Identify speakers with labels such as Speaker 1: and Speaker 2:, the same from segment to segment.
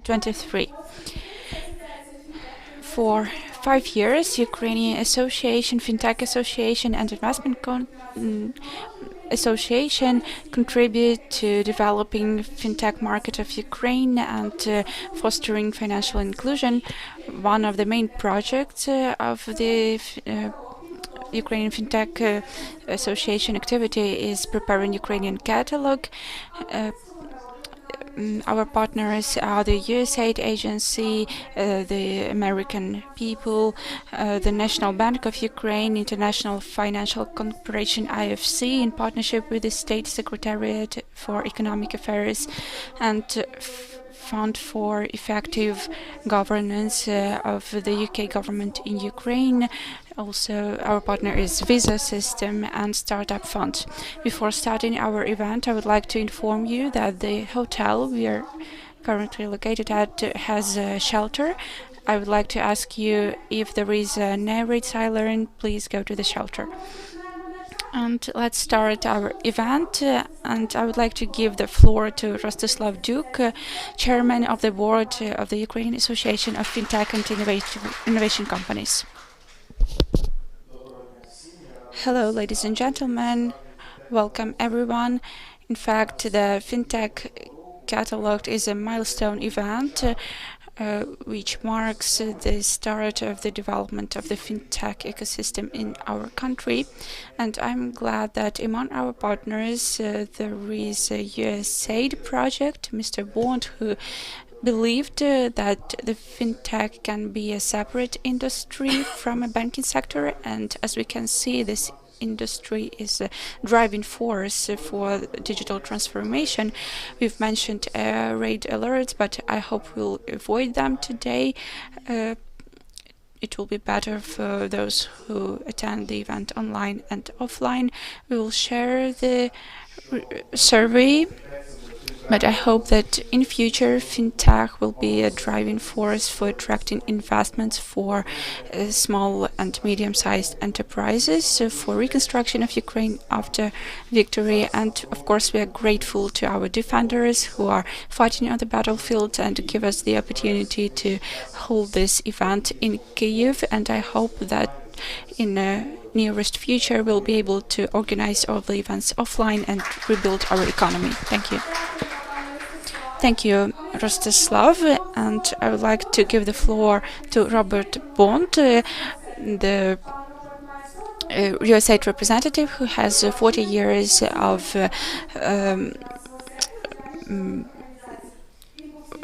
Speaker 1: 23. For 5 years, Ukrainian Association, Fintech Association, and Association contribute to developing fintech market of Ukraine and fostering financial inclusion. One of the main projects of the Ukrainian Fintech Association activity is preparing Ukrainian catalog. Our partners are the USAID agency, the American people, the National Bank of Ukraine, International Financial Corporation IFC, in partnership with the State Secretariat for Economic Affairs, and Fund for Effective Governance of the UK government in Ukraine. Also, our partner is Visa System and Startup Fund. Before starting our event, I would like to inform you that the hotel we are currently located at has a shelter. I would like to ask you, if there is an air raid siren, please go to the shelter. And let's start our event. And I would like to give the floor to Rostislav Duk, Chairman of the Board of the Ukrainian Association of Fintech and Innovation Companies. Hello, ladies and gentlemen. Welcome, everyone. In fact, the Fintech Catalog is a milestone event which marks the start of the development of the fintech ecosystem in our country. And I'm glad that among our partners there is a USAID project, Mr. Bond, who believed that the fintech can be a separate industry from a banking sector. And as we can see, this industry is a driving force for digital transformation. We've mentioned raid alerts, but I hope we'll avoid them today. It will be better for those who attend the event online and offline. We will share the survey, but I hope that in future fintech will be a driving force for attracting investments for small and medium-sized enterprises, for reconstruction of Ukraine after victory. And of course, we are grateful to our defenders who are fighting on the battlefield and give us the opportunity to hold this event in Kyiv. And I hope that in the nearest future we'll be able to organize all the events offline and rebuild our economy. Thank you. Thank you, Rostislav, and I would like to give the floor to Robert Bond, the USAID representative who has 40 years of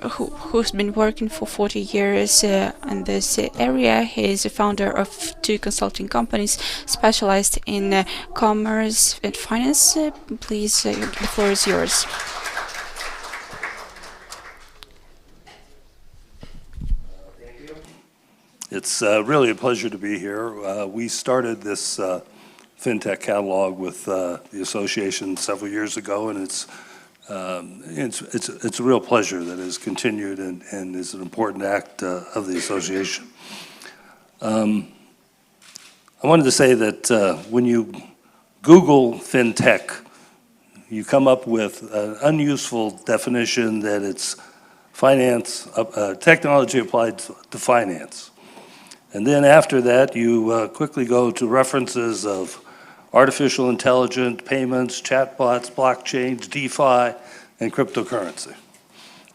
Speaker 1: who's been working for 40 years in this area. He is a founder of 2 consulting companies specialized in commerce and finance. Please, the floor is yours.
Speaker 2: It's really a pleasure to be here. We started this FinTech catalog with the association several years ago, and it's a real pleasure that has continued and is an important act of the association. I wanted to say that when you Google FinTech, you come up with an unuseful definition that it's finance, technology applied to finance. And then after that, you quickly go to references of artificial intelligence, payments, chatbots, blockchains, DeFi, and cryptocurrency.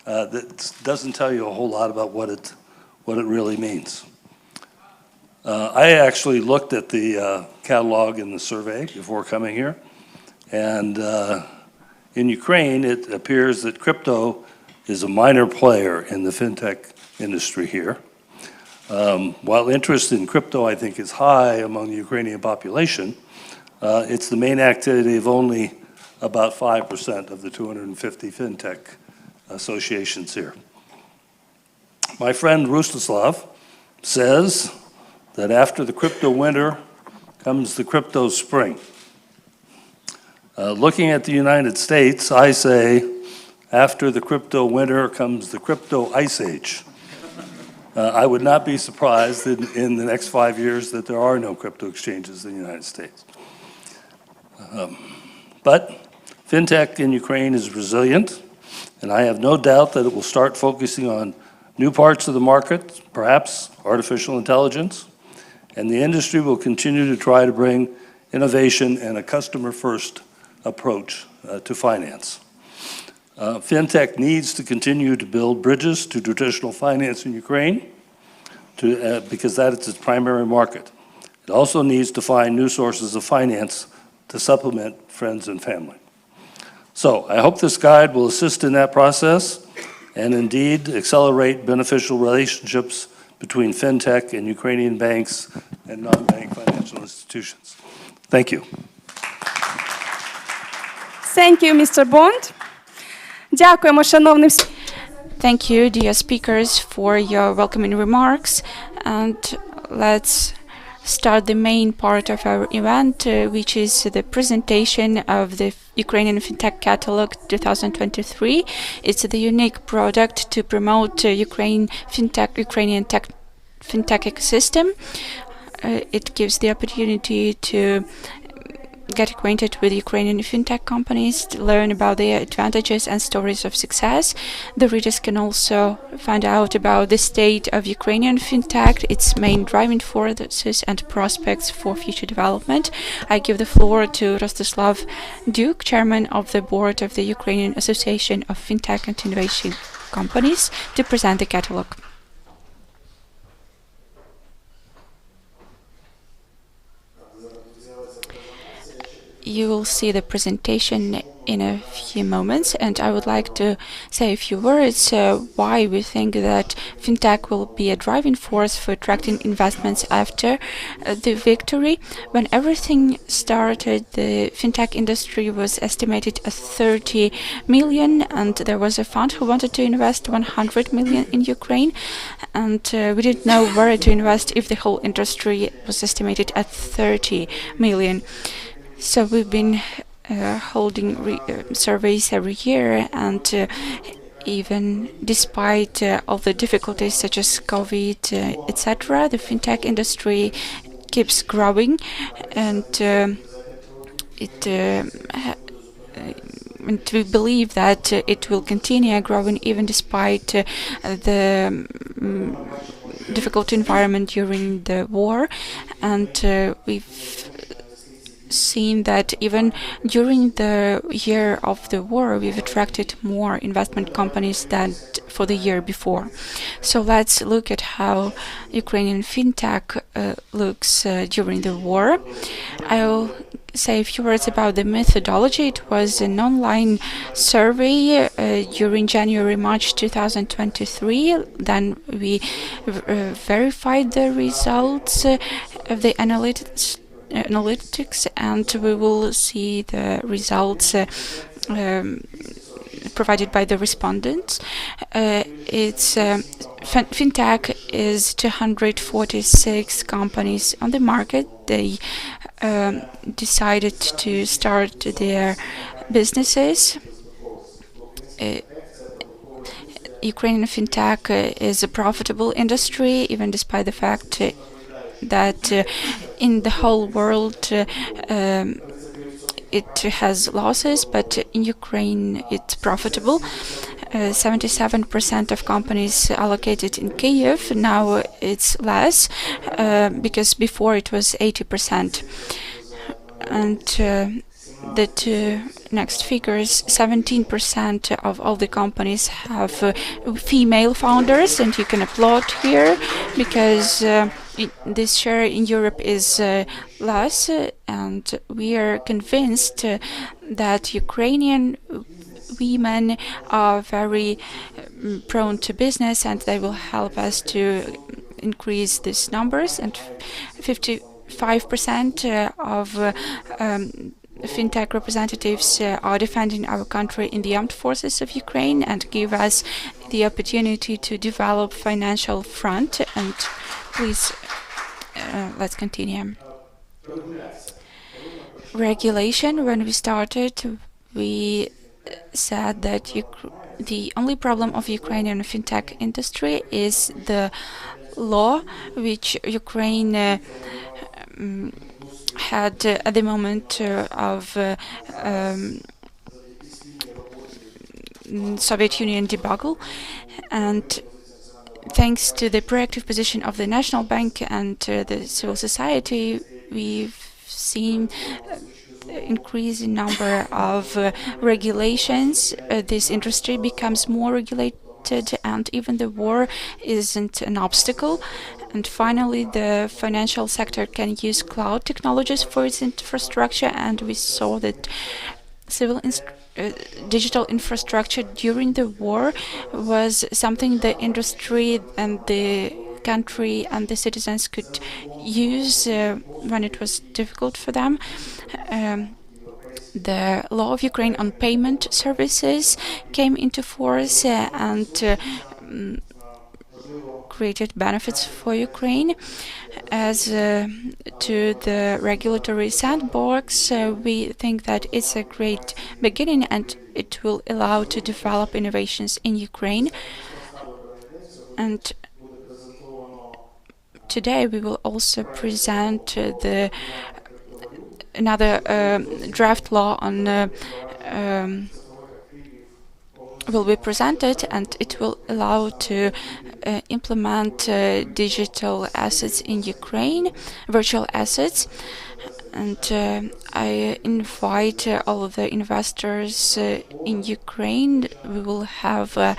Speaker 2: That doesn't tell you a whole lot about what it really means. I actually looked at the catalog in the survey before coming here, and in Ukraine, it appears that crypto is a minor player in the fintech industry here. While interest in crypto, I think, is high among the Ukrainian population, it's the main activity of only about 5% of the 250 fintech associations here. My friend Rostislav says that after the crypto winter comes the crypto spring. Looking at the United States, I say after the crypto winter comes the crypto ice age. I would not be surprised in the next 5 years that there are no crypto exchanges in the United States. But fintech in Ukraine is resilient, and I have no doubt that it will start focusing on new parts of the market, perhaps artificial intelligence, and the industry will continue to try to bring innovation and a customer-first approach to finance. Fintech needs to continue to build bridges to traditional finance in Ukraine because that is its primary market. It also needs to find new sources of finance to supplement friends and family. So I hope this guide will assist in that process and indeed accelerate beneficial relationships between fintech and Ukrainian banks and non-bank financial institutions. Thank you.
Speaker 3: Thank you, Mr. Bond. Дякуємо, шановним.
Speaker 1: Thank you, dear speakers, for your welcoming remarks. And let's start the main part of our event, which is the presentation of the Ukrainian Fintech Catalog 2023. It's the unique product to promote Ukrainian fintech ecosystem. It gives the opportunity to get acquainted with Ukrainian fintech companies, to learn about their advantages and stories of success. The readers can also find out about the state of Ukrainian fintech, its main driving forces and prospects for future development. I give the floor to Rostislav Duke, chairman of the board of the Ukrainian Association of Fintech and Innovation Companies, to present the catalog. You will see the presentation in a few moments, and I would like to say a few words why we think that fintech will be a driving force for attracting investments after the victory. When everything started, the fintech industry was estimated at 30 million, and there was a fund who wanted to invest 100 million in Ukraine, and we didn't know where to invest if the whole industry was estimated at 30 million. So we've been holding surveys every year, and even despite all the difficulties such as COVID, etc., the fintech industry keeps growing, and and we believe that it will continue growing even despite the difficult environment during the war, and we've seen that even during the year of the war, we've attracted more investment companies than for the year before. So let's look at how Ukrainian fintech looks during the war. I'll say a few words about the methodology. It was an online survey during January-March 2023. Then we verified the results of the analytics, and we will see the results provided by the respondents. Fintech is 246 companies on the market. They decided to start their businesses. Ukrainian fintech is a profitable industry, even despite the fact that in the whole world it has losses, but in Ukraine it's profitable. 77% of companies allocated in Kyiv. Now it's less because before it was 80%. And the two next figures, 17% of all the companies have female founders, and you can applaud here because this share in Europe is less, and we are convinced that Ukrainian women are very prone to business, and they will help us to increase these numbers. And 55% of fintech representatives are defending our country in the armed forces of Ukraine and give us the opportunity to develop financial front. And please, let's continue. Regulation. When we started, we said that the only problem of Ukrainian fintech industry is the law which Ukraine had at the moment of Soviet Union debacle, and thanks to the proactive position of the National Bank and the civil society, we've seen increasing number of regulations. This industry becomes more regulated, and even the war isn't an obstacle. And finally, the financial sector can use cloud technologies for its infrastructure, and we saw that digital infrastructure during the war was something the industry and the country and the citizens could use when it was difficult for them. The law of Ukraine on payment services came into force and created benefits for Ukraine. As to the regulatory sandbox, we think that it's a great beginning and it will allow to develop innovations in Ukraine. And today we will also present another draft law on will be presented, and it will allow to implement digital assets in Ukraine, virtual assets. And I invite all of the investors in Ukraine. We will have a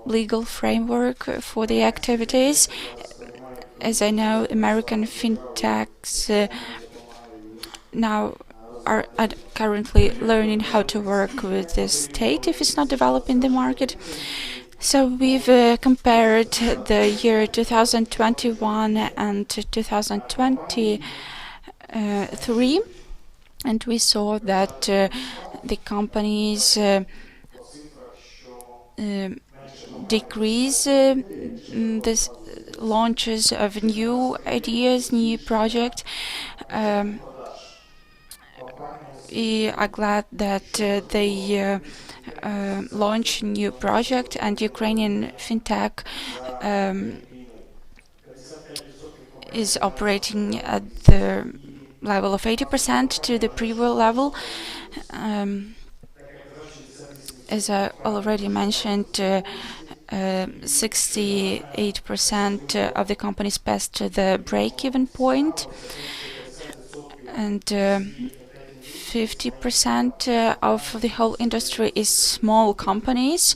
Speaker 1: legal framework for the activities. As I know, American fintechs now are currently learning how to work with the state if it's not developing the market. So we've compared the year 2021 and 2023, and we saw that the companies decrease this launches of new ideas, new projects. We are glad that they launch new project, and Ukrainian Fintech is operating at the level of 80% to the pre-war level. As I already mentioned, 68% of the companies passed the break-even point, and 50% of the whole industry is small companies.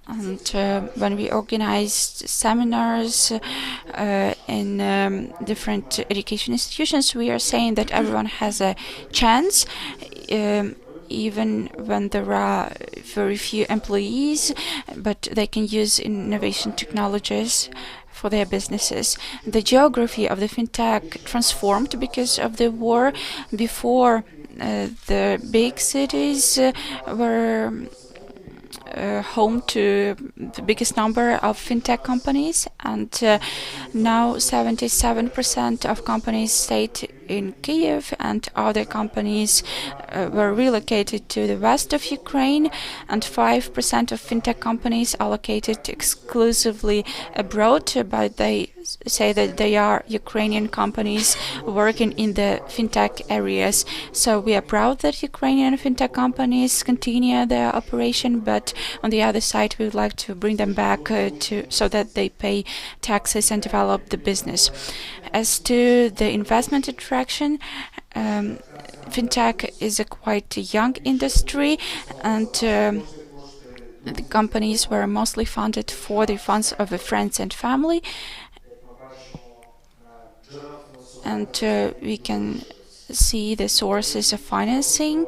Speaker 1: And when we organized seminars in different education institutions, we are saying that everyone has a chance, even when there are very few employees, but they can use innovation technologies for their businesses. The geography of the fintech transformed because of the war. Before, the big cities were home to the biggest number of fintech companies, and now 77% of companies stayed in Kiev, and other companies were relocated to the west of Ukraine, and 5% of fintech companies are located exclusively abroad, but they say that they are Ukrainian companies working in the fintech areas. So we are proud that Ukrainian fintech companies continue their operation, but on the other side, we would like to bring them back so that they pay taxes and develop the business. As to the investment attraction, fintech is a quite young industry, and the companies were mostly funded for the funds of the friends and family. And we can see the sources of financing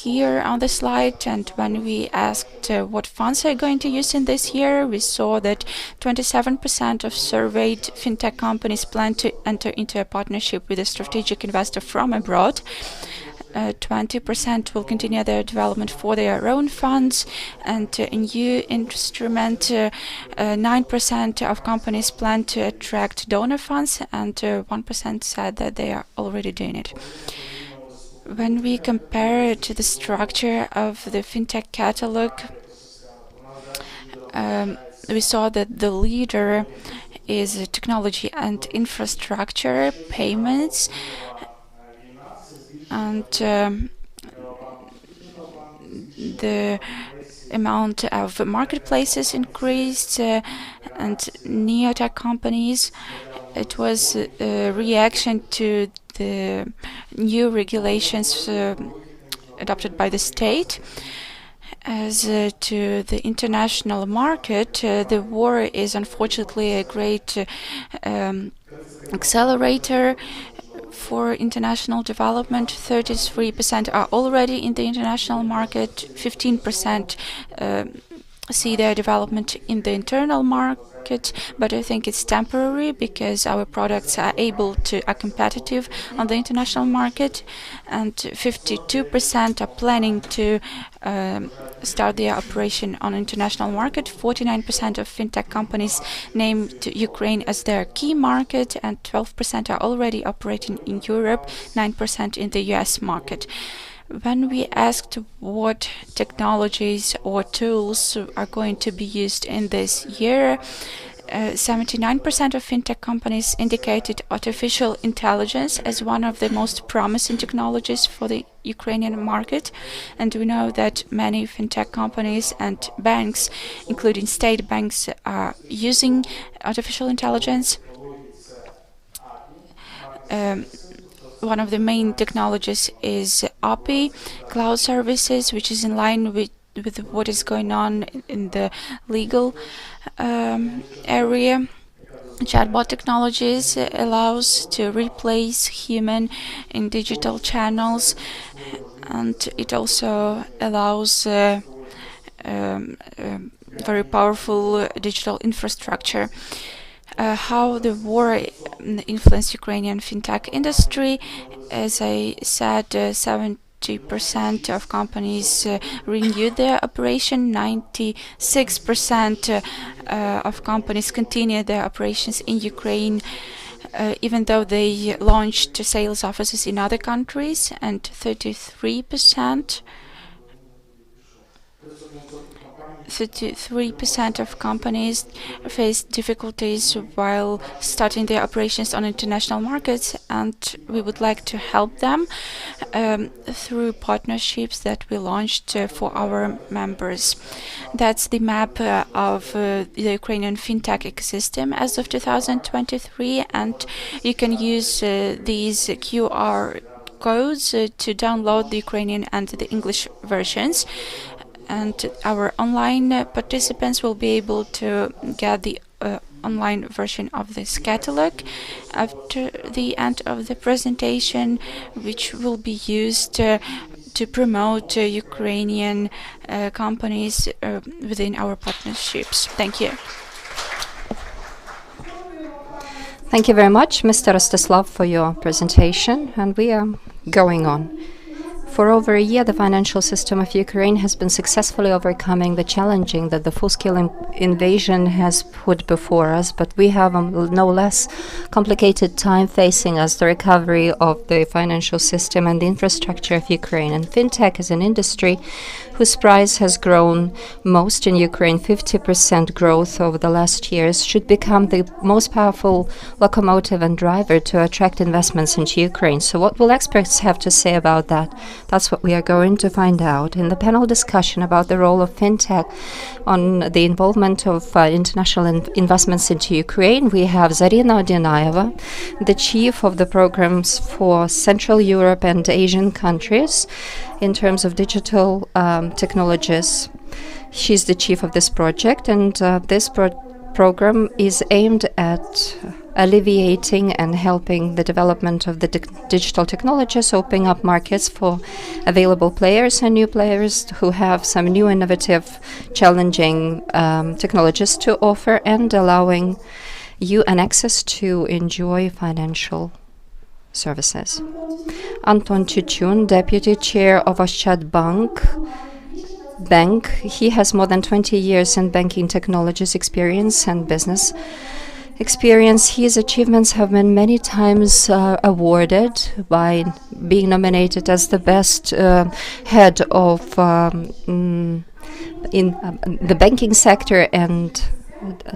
Speaker 1: here on the slide. And when we asked what funds are going to use in this year, we saw that 27% of surveyed fintech companies plan to enter into a partnership with a strategic investor from abroad. 20% will continue their development for their own funds, and a new instrument, 9% of companies plan to attract donor funds, and 1% said that they are already doing it. When we compare it to the structure of the fintech catalog, we saw that the leader is technology and infrastructure, payments, and the amount of marketplaces increased and neotech companies. It was a reaction to the new regulations adopted by the state. As to the international market, the war is unfortunately a great accelerator for international development. 33% are already in the international market, 15% see their development in the internal market, but I think it's temporary because our products are competitive on the international market, and 52% are planning to start their operation on international market. 49% of fintech companies named Ukraine as their key market, and 12% are already operating in Europe, 9% in the US market. When we asked what technologies or tools are going to be used in this year, 79% of fintech companies indicated artificial intelligence as one of the most promising technologies for the Ukrainian market. And we know that many fintech companies and banks, including state banks, are using artificial intelligence. One of the main technologies is API, cloud services, which is in line with what is going on in the legal area. Chatbot technologies allows to replace human in digital channels, and it also allows very powerful digital infrastructure. How the war influenced Ukrainian fintech industry. As I said, 70% of companies renewed their operation, 96% of companies continued their operations in Ukraine, even though they launched sales offices in other countries, and 33% of companies face difficulties while starting their operations on international markets, and we would like to help them through partnerships that we launched for our members. That's the map of the Ukrainian fintech ecosystem as of 2023, and you can use these QR codes to download the Ukrainian and the English versions. And our online participants will be able to get the online version of this catalog after the end of the presentation, which will be used to promote Ukrainian companies within our partnerships. Thank you.
Speaker 4: Thank you very much, Mr. Rostislav, for your presentation, and we are going on. For over a year, the financial system of Ukraine has been successfully overcoming the challenging that the full-scale invasion has put before us, but we have a no less complicated time facing us, the recovery of the financial system and the infrastructure of Ukraine. And fintech is an industry whose price has grown most in Ukraine, 50% growth over the last years, should become the most powerful locomotive and driver to attract investments into Ukraine. So what will experts have to say about that? That's what we are going to find out. In the panel discussion about the role of fintech on the involvement of international investments into Ukraine, we have Zarina Odinaeva, the chief of the programs for Central Europe and Asian countries in terms of digital technologies. She's the chief of this project, and this program is aimed at alleviating and helping the development of the digital technologies, opening up markets for available players and new players who have some new innovative, challenging technologies to offer, and allowing you an access to enjoy financial services. Anton Chichun, Deputy Chair of Oschad Bank. He has more than 20 years in banking technologies experience and business experience. His achievements have been many times awarded by being nominated as the best head of in the banking sector and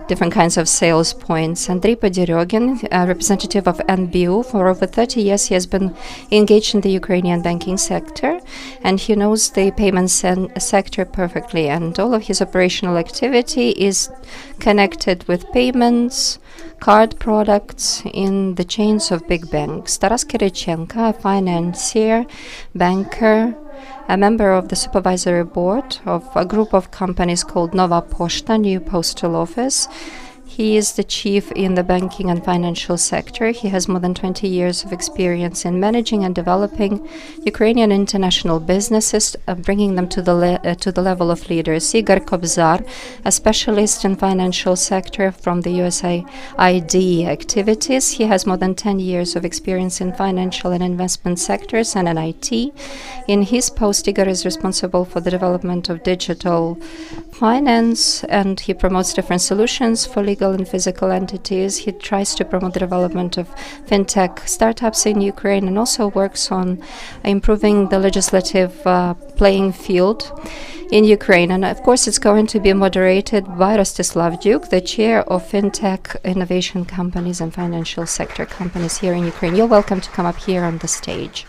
Speaker 4: different kinds of sales points. Andrei Poderogin, a representative of NBU, for over 30 years he has been engaged in the Ukrainian banking sector, and he knows the payments sector perfectly, and all of his operational activity is connected with payments, card products in the chains of big banks. Taras Kirichenko, a financier, banker, a member of the supervisory board of a group of companies called Nova Poshta, New Postal Office. He is the chief in the banking and financial sector. He has more than 20 years of experience in managing and developing Ukrainian international businesses, bringing them to the level of leaders. Igor Kobzar, a specialist in financial sector from the USAID activities. He has more than 10 years of experience in financial and investment sectors and in IT. In his post, Igor is responsible for the development of digital finance, and he promotes different solutions for legal and physical entities. He tries to promote the development of fintech startups in Ukraine and also works on improving the legislative playing field in Ukraine. And of course, it's going to be moderated by Rostislav Dyuk, the chair of fintech innovation companies and financial sector companies here in Ukraine. You're welcome to come up here on the stage.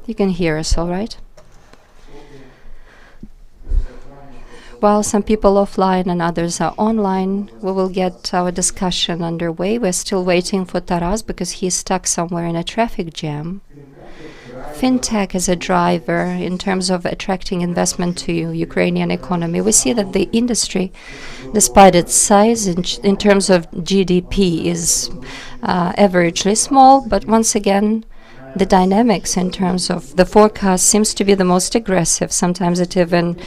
Speaker 4: You can hear us all right? While some people offline and others are online, we will get our discussion underway. We're still waiting for Taras because he's stuck somewhere in a traffic jam. Fintech is a driver in terms of attracting investment to Ukrainian economy. We see that the industry, despite its size in terms of GDP, is averagely small, but once again, the dynamics in terms of the forecast seems to be the most aggressive. Sometimes it even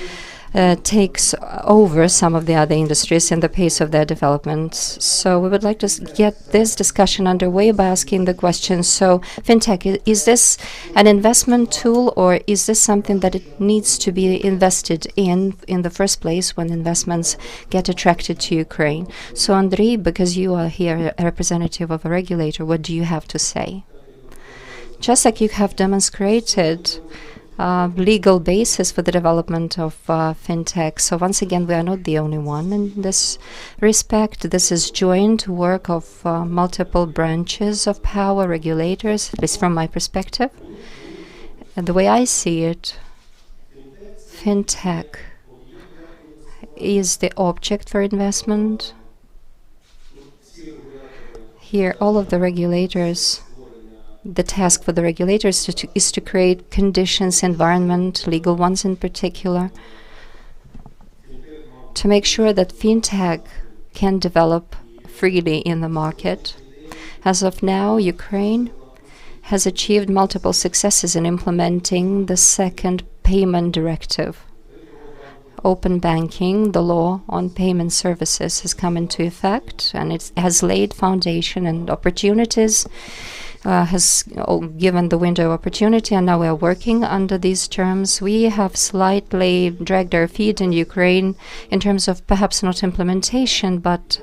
Speaker 4: takes over some of the other industries in the pace of their development. So we would like to get this discussion underway by asking the question, so fintech, is this an investment tool, or is this something that it needs to be invested in the first place when investments get attracted to Ukraine? So Andrei, because you are here a representative of a regulator, what do you have to say? Just like you have demonstrated legal basis for the development of fintech. So once again, we are not the only one in this respect. This is joint work of multiple branches of power, regulators, at least from my perspective. And the way I see it, fintech is the object for investment. Here, all of the regulators, the task for the regulators is to create conditions, environment, legal ones in particular, to make sure that fintech can develop freely in the market. As of now, Ukraine has achieved multiple successes in implementing the second payment directive. Open banking, the law on payment services, has come into effect, and it has laid foundation and opportunities, has given the window of opportunity, and now we are working under these terms. We have slightly dragged our feet in Ukraine in terms of perhaps not implementation, but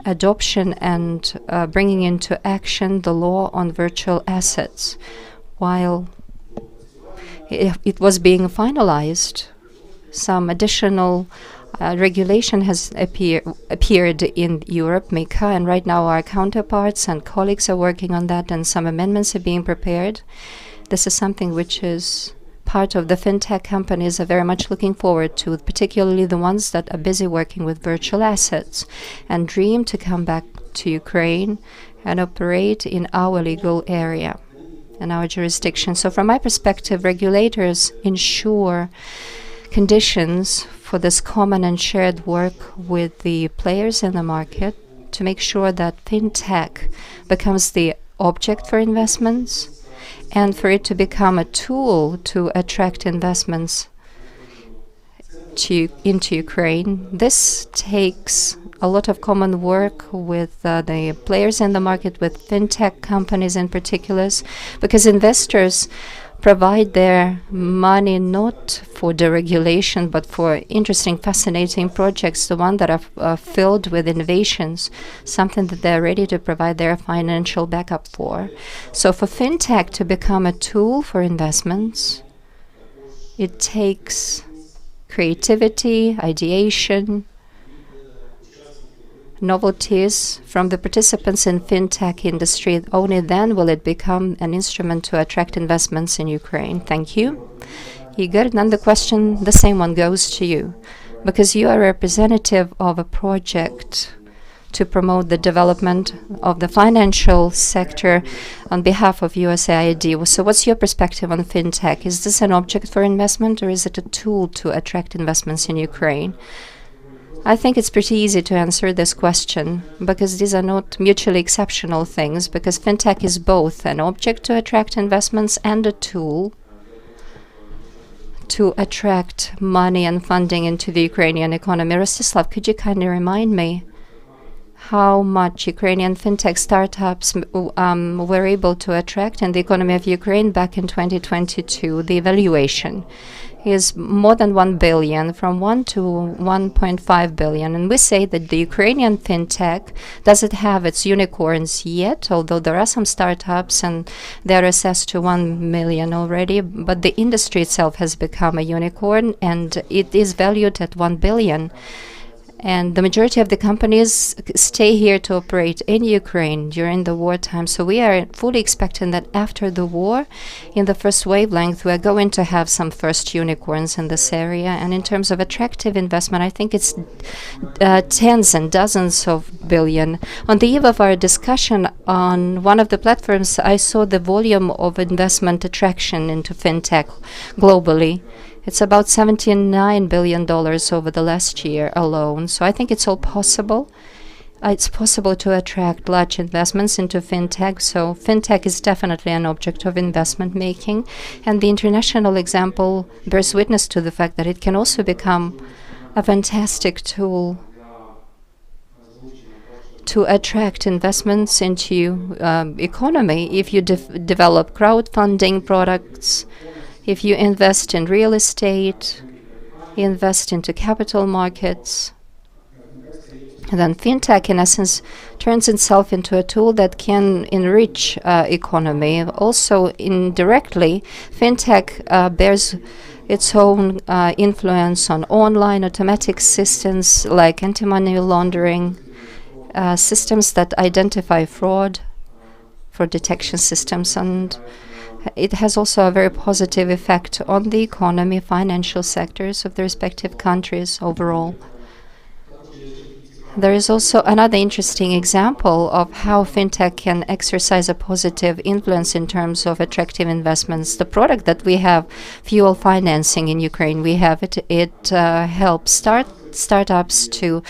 Speaker 4: adoption and bringing into action the law on virtual assets. While it was being finalized, some additional regulation has appeared in Europe, MiCA, and right now our counterparts and colleagues are working on that, and some amendments are being prepared. This is something which is part of the fintech companies are very much looking forward to, particularly the ones that are busy working with virtual assets and dream to come back to Ukraine and operate in our legal area and our jurisdiction. So from my perspective, regulators ensure conditions for this common and shared work with the players in the market to make sure that fintech becomes the object for investments and for it to become a tool to attract investments into Ukraine. This takes a lot of common work with the players in the market, with fintech companies in particulars, because investors provide their money not for deregulation, but for interesting, fascinating projects, the ones that are filled with innovations, something that they're ready to provide their financial backup for. So for fintech to become a tool for investments, it takes creativity, ideation, novelties from the participants in fintech industry. Only then will it become an instrument to attract investments in Ukraine. Thank you. Igor, then the same one goes to you, because you are a representative of a project to promote the development of the financial sector on behalf of USAID. So what's your perspective on fintech? Is this an object for investment, or is it a tool to attract investments in Ukraine? I think it's pretty easy to answer this question, because these are not mutually exceptional things, because fintech is both an object to attract investments and a tool to attract money and funding into the Ukrainian economy. Rostislav, could you kindly remind me how much Ukrainian fintech startups were able to attract in the economy of Ukraine back in 2022? The evaluation is more than 1 billion, from 1 to 1.5 billion. And we say that the Ukrainian fintech doesn't have its unicorns yet, although there are some startups and they're assessed to 1 million already. But the industry itself has become a unicorn, and it is valued at 1 billion. And the majority of the companies stay here to operate in Ukraine during the wartime. So we are fully expecting that after the war, in the first wavelength, we are going to have some first unicorns in this area. And in terms of attractive investment, I think it's tens and dozens of billion. On the eve of our discussion on one of the platforms, I saw the volume of investment attraction into fintech globally. It's about $79 billion over the last year alone. So I think it's all possible. It's possible to attract large investments into fintech. So fintech is definitely an object of investment making. And the international example bears witness to the fact that it can also become a fantastic tool to attract investments into economy if you develop crowdfunding products, if you invest in real estate, invest into capital markets. And then fintech, in essence, turns itself into a tool that can enrich economy. Also, indirectly, fintech bears its own influence on online automatic systems like anti-money laundering, systems that identify fraud for detection systems, and it has also a very positive effect on the economy, financial sectors of the respective countries overall. There is also another interesting example of how fintech can exercise a positive influence in terms of attractive investments. The product that we have, fuel financing in Ukraine, we have it. It helps startups to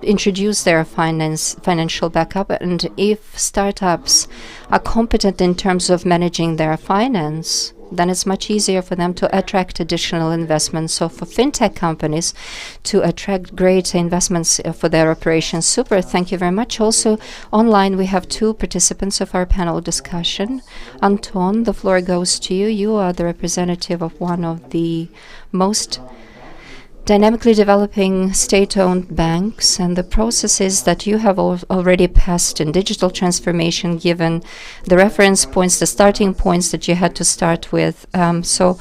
Speaker 4: introduce their financial backup. And if startups are competent in terms of managing their finance, then it's much easier for them to attract additional investments. So for fintech companies to attract great investments for their operations. Super, thank you very much. Also online we have two participants of our panel discussion. Anton, the floor goes to you. You are the representative of one of the most dynamically developing state-owned banks, and the processes that you have already passed in digital transformation, given the reference points, the starting points that you had to start with. So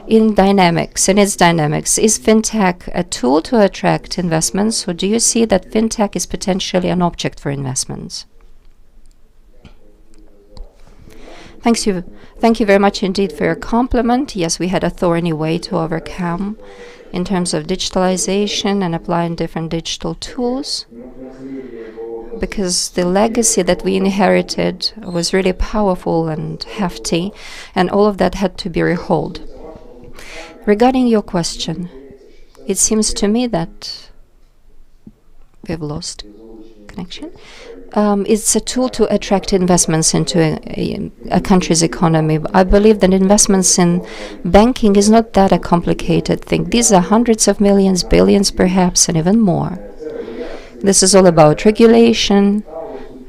Speaker 4: in its dynamics, is fintech a tool to attract investments, or do you see that fintech is potentially an object for investments? Thank you very much indeed for your compliment. Yes, we had a thorny way to overcome in terms of digitalization and applying different digital tools, because the legacy that we inherited was really powerful and hefty, and all of that had to be rehauled. Regarding your question, it seems to me that we've lost connection. It's a tool to attract investments into a country's economy. I believe that investments in banking is not that a complicated thing. These are hundreds of millions, billions perhaps, and even more. This is all about regulation,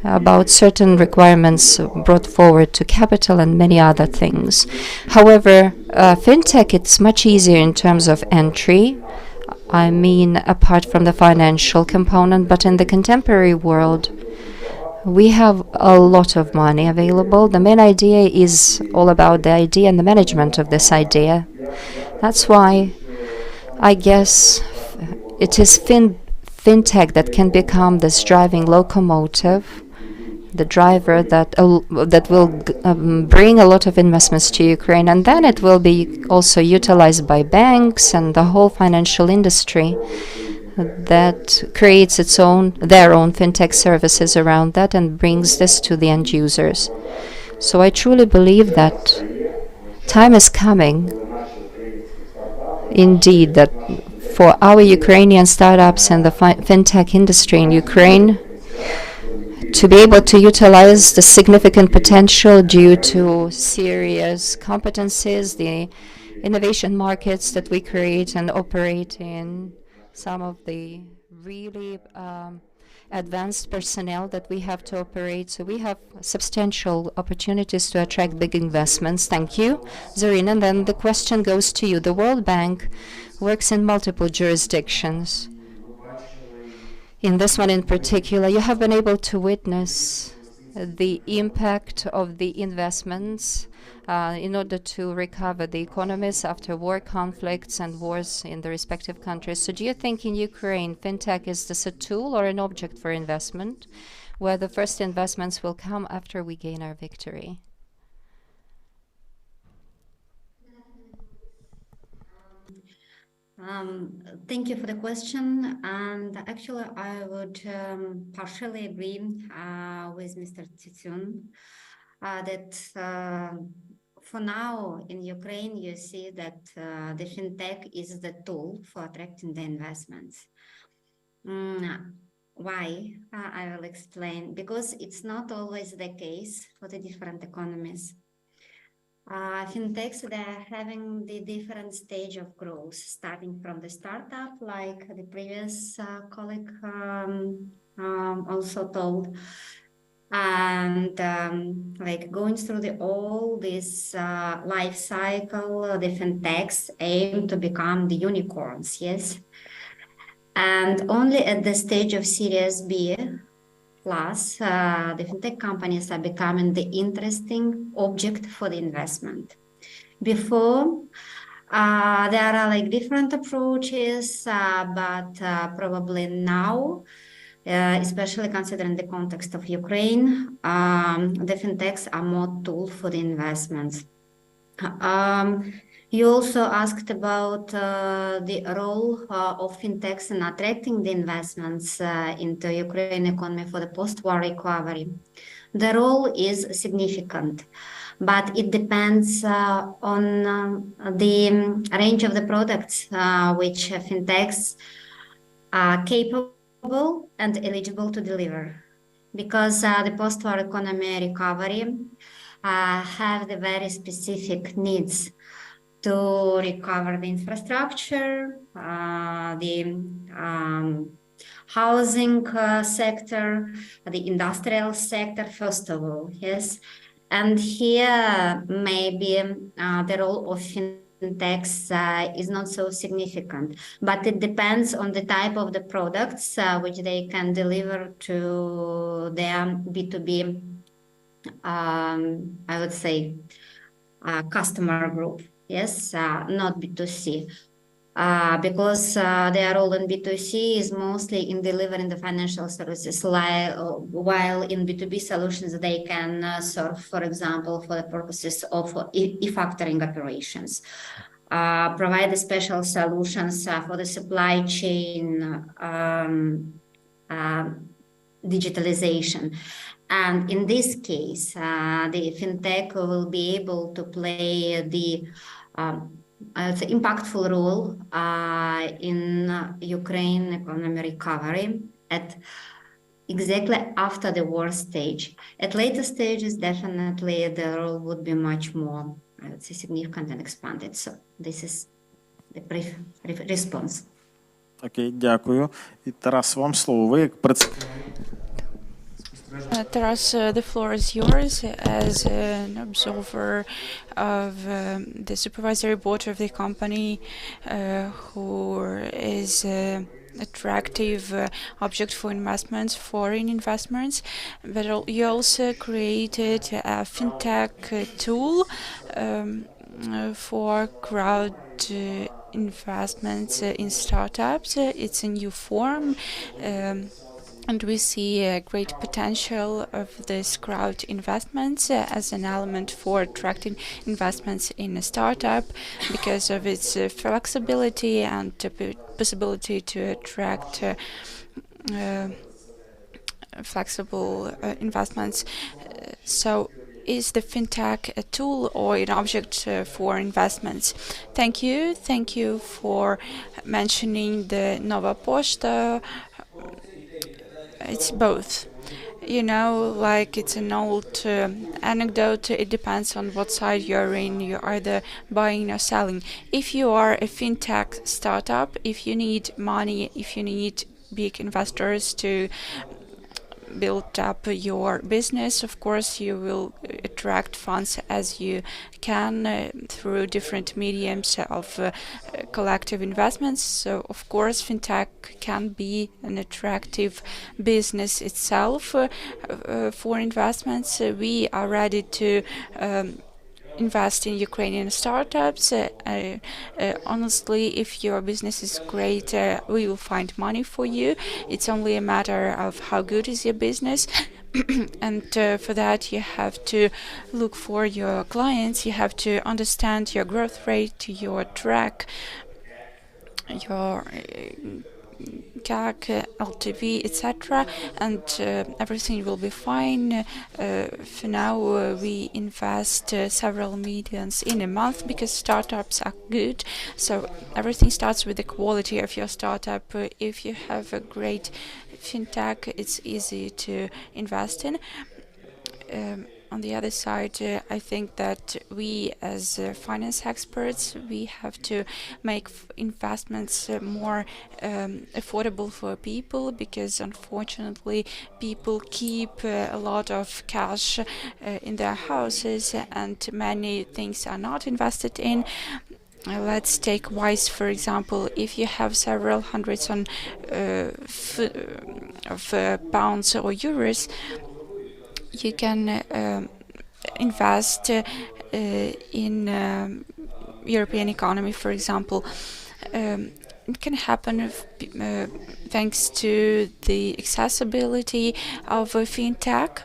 Speaker 4: about certain requirements brought forward to capital and many other things. However, fintech, it's much easier in terms of entry. I mean, apart from the financial component, but in the contemporary world, we have a lot of money available. The main idea is all about the idea and the management of this idea. That's why I guess it is fintech that can become this driving locomotive, the driver that will bring a lot of investments to Ukraine, and then it will be also utilized by banks and the whole financial industry that creates their own fintech services around that and brings this to the end users. So I truly believe that time is coming, indeed, that for our Ukrainian startups and the fintech industry in Ukraine to be able to utilize the significant potential due to serious competencies, the innovation markets that we create and operate in, some of the really advanced personnel that we have to operate. So we have substantial opportunities to attract big investments. Thank you, Zarina. And then the question goes to you. The World Bank works in multiple jurisdictions. In this one in particular, you have been able to witness the impact of the investments in order to recover the economies after war conflicts and wars in the respective countries. So do you think in Ukraine, fintech is this a tool or an object for investment, where the first investments will come after we gain our victory?
Speaker 5: Thank you for the question. And actually, I would partially agree with Mr. Titun that for now in Ukraine, you see that the fintech is the tool for attracting the investments. Why? I will explain. Because it's not always the case for the different economies. Fintechs, they're having the different stage of growth, starting from the startup, like the previous colleague also told, and like going through all this life cycle. The fintechs aim to become the unicorns, yes, and only at the stage of Series B plus, the fintech companies are becoming the interesting object for the investment. Before, there are like different approaches, but probably now, especially considering the context of Ukraine, the fintechs are more tool for the investments. You also asked about the role of fintechs in attracting the investments into Ukraine economy for the post-war recovery. The role is significant, but it depends on the range of the products which fintechs are capable and eligible to deliver. Because the post-war economy recovery have the very specific needs to recover the infrastructure, the housing sector, the industrial sector, first of all, yes. And here, maybe the role of fintechs is not so significant, but it depends on the type of the products which they can deliver to their B2B, I would say, customer group. Yes, not B2C. Because their role in B2C is mostly in delivering the financial services, while in B2B solutions, they can serve, for example, for the purposes of e-factoring operations, provide the special solutions for the supply chain digitalization. And in this case, the fintech will be able to play the impactful role in Ukraine economy recovery at exactly after the war stage. At later stages, definitely the role would be much more, I would say, significant and expanded. So this is the brief response.
Speaker 6: Окей, дякую. І Тарас, вам слово. Ви як
Speaker 1: Taras, the floor is yours as an observer of the supervisory board of the company, who is attractive object for investments, foreign investments. But you also created a fintech tool for crowd investments in startups. It's a new form. And we see a great potential of this crowd investments as an element for attracting investments in a startup because of its flexibility and possibility to attract flexible investments. So is the fintech a tool or an object for investments? Thank you. Thank you for mentioning the Nova Posta. It's both. You know, like it's an old anecdote. It depends on what side you're in. You're either buying or selling. If you are a fintech startup, if you need money, if you need big investors to build up your business, of course you will attract funds as you can through different mediums of collective investments. So of course fintech can be an attractive business itself for investments. We are ready to invest in Ukrainian startups. Honestly, if your business is great, we will find money for you. It's only a matter of how good is your business. And for that, you have to look for your clients. You have to understand your growth rate, your track, your CAC, LTV, etc., and everything will be fine. For now, we invest several millions in a month because startups are good. So everything starts with the quality of your startup. If you have a great fintech, it's easy to invest in. On the other side, I think that we as finance experts, we have to make investments more affordable for people because unfortunately people keep a lot of cash in their houses and many things are not invested in. Let's take Wise, for example. If you have several hundreds of pounds or euros, you can invest in European economy, for example. It can happen thanks to the accessibility of fintech.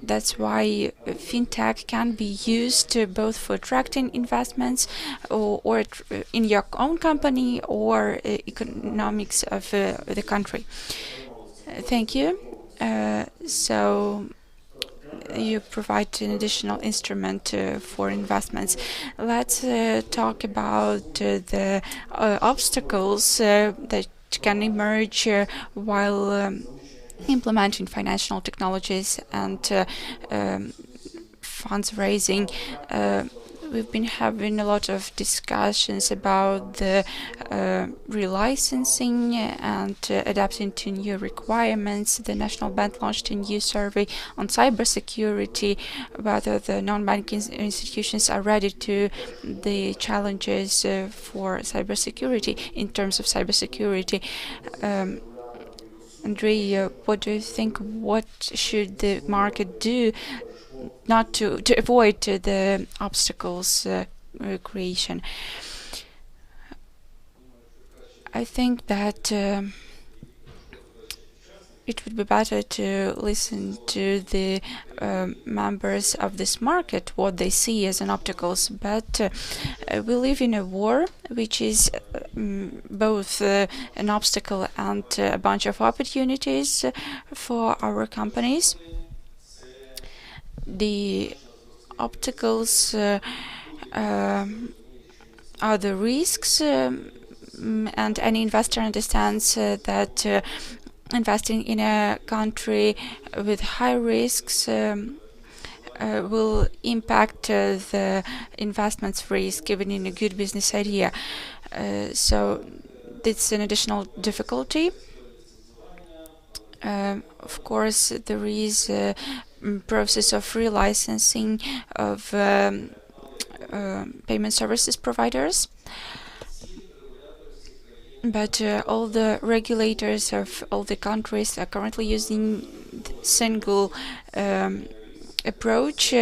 Speaker 1: That's why fintech can be used both for attracting investments or in your own company or economics of the country. Thank you. So you provide an additional instrument for investments. Let's talk about the obstacles that can emerge while implementing financial technologies and funds raising. We've been having a lot of discussions about the relicensing and adapting to new requirements. The National Bank launched a new survey on cybersecurity, whether the non-banking institutions are ready to the challenges for cybersecurity in terms of cybersecurity. Andrei, what do you think? What should the market do not to avoid the obstacles creation? I think that it would be better to listen to the members of this market, what they see as an obstacles. But we live in a war, which is both an obstacle and a bunch of opportunities for our companies. The obstacles are the risks, and any investor understands that investing in a country with high risks will impact the investment's risk given in a good business idea. So it's an additional difficulty. Of course, there is a process of relicensing of payment services providers, but all the regulators of all the countries are currently using single approach,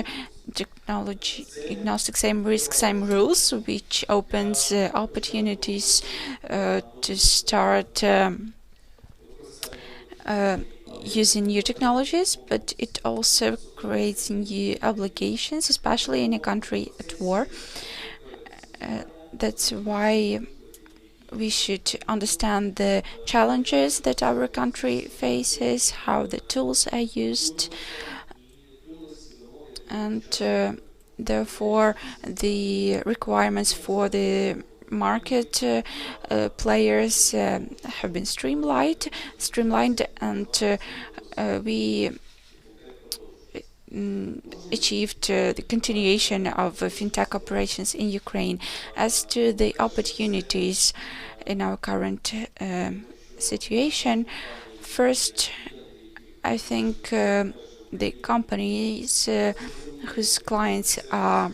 Speaker 1: technology agnostic, same risk, same rules, which opens opportunities to start using new technologies, but it also creates new obligations, especially in a country at war. That's why we should understand the challenges that our country faces, how the tools are used, and therefore the requirements for the market players have been streamlined, and we achieved the continuation of fintech operations in Ukraine. As to the opportunities in our current situation, first, I think the companies whose clients are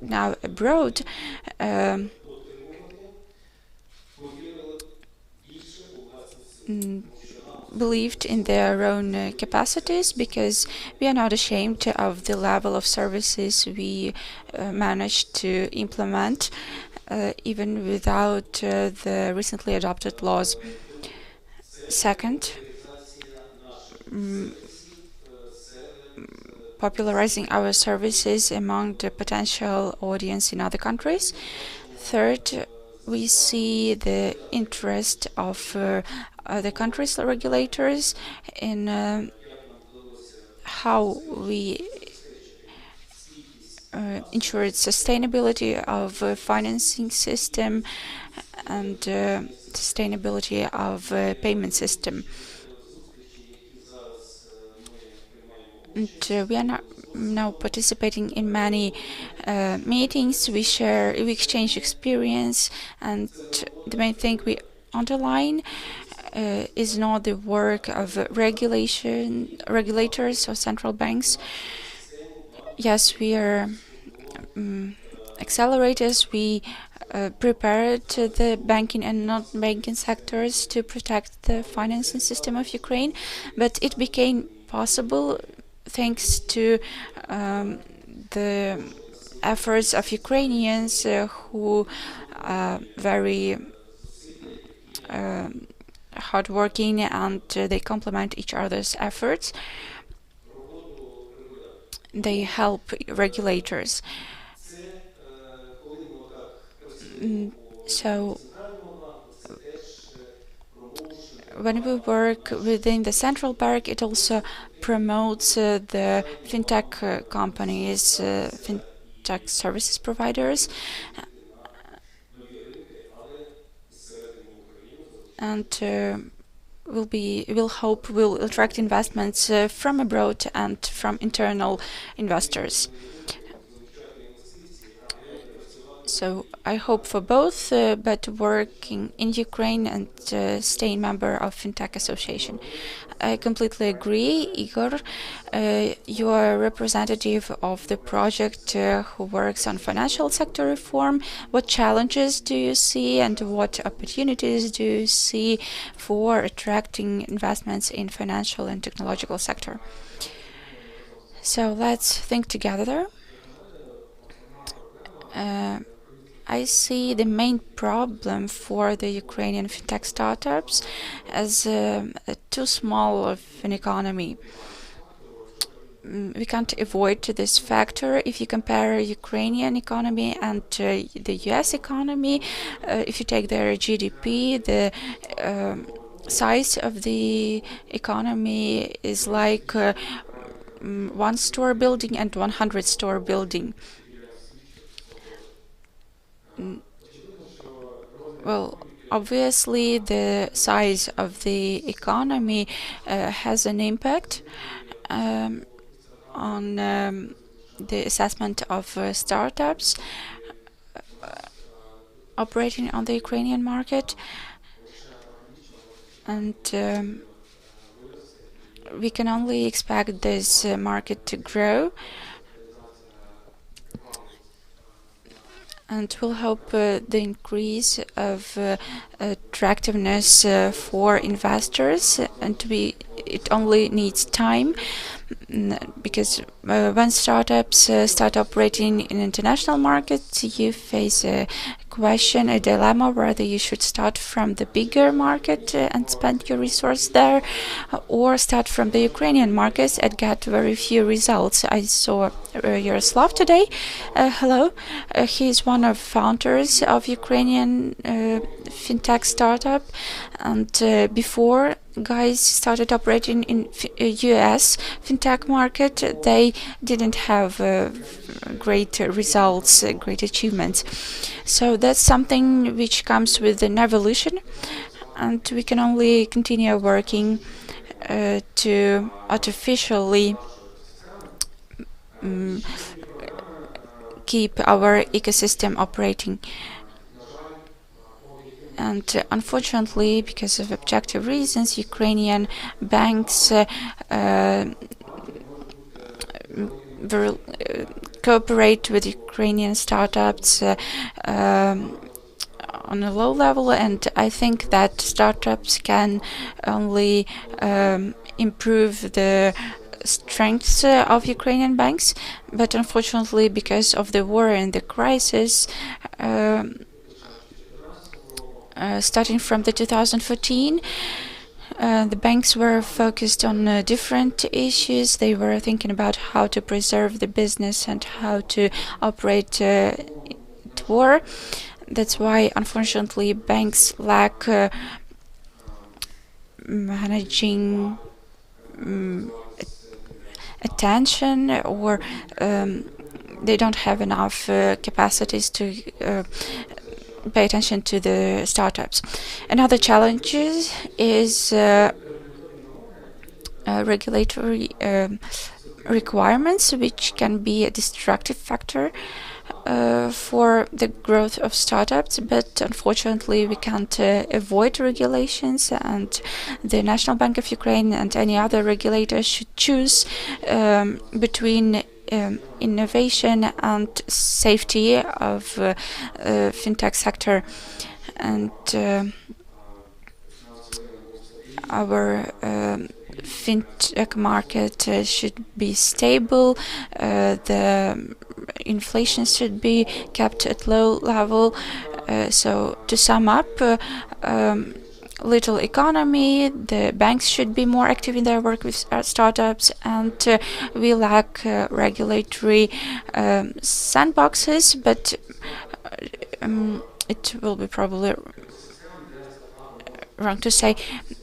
Speaker 1: now abroad believed in their own capacities, because we are not ashamed of the level of services we managed to implement, even without the recently adopted laws. Second, popularizing our services among the potential audience in other countries. Third, we see the interest of other countries' regulators in how we ensure sustainability of financing system and sustainability of payment system. And we are now participating in many meetings. We exchange experience, and the main thing we underline is not the work of regulators or central banks. Yes, we are accelerators. We prepared the banking and non-banking sectors to protect the financing system of Ukraine, but it became possible thanks to the efforts of Ukrainians who are very hardworking, and they complement each other's efforts. They help regulators. So when we work within the central bank, it also promotes the fintech companies, fintech services providers, and will attract investments from abroad and from internal investors. So I hope for both, but working in Ukraine and staying member of Fintech Association. I completely agree, Igor. You are a representative of the project who works on financial sector reform. What challenges do you see, and what opportunities do you see for attracting investments in financial and technological sector? So let's think together. I see the main problem for the Ukrainian fintech startups as too small of an economy. We can't avoid this factor if you compare Ukrainian economy and the US economy. If you take their GDP, the size of the economy is like one store building and 100 store building. Well, obviously, the size of the economy has an impact on the assessment of startups operating on the Ukrainian market. and we can only expect this market to grow, and we'll hope the increase of attractiveness for investors, and it only needs time, because when startups start operating in international markets, you face a question, a dilemma, whether you should start from the bigger market and spend your resource there, or start from the Ukrainian markets and get very few results. I saw Yaroslav today. Hello. He is one of founders of Ukrainian fintech startup, and before guys started operating in US fintech market, they didn't have great results, great achievements. So that's something which comes with an evolution, and we can only continue working to artificially keep our ecosystem operating. And unfortunately, because of objective reasons, Ukrainian banks cooperate with Ukrainian startups on a low level, and I think that startups can only improve the strengths of Ukrainian banks. But unfortunately, because of the war and the crisis, starting from the 2014, the banks were focused on different issues. They were thinking about how to preserve the business and how to operate at war. That's why, unfortunately, banks lack managing attention, or they don't have enough capacities to pay attention to the startups. Another challenge is regulatory requirements, which can be a destructive factor for the growth of startups, but unfortunately we can't avoid regulations, and the National Bank of Ukraine and any other regulator should choose between innovation and safety of fintech sector. And our fintech market should be stable. The inflation should be kept at low level. So to sum up, little economy, the banks should be more active in their work with startups, and we lack regulatory sandboxes, but it will be probably wrong to say,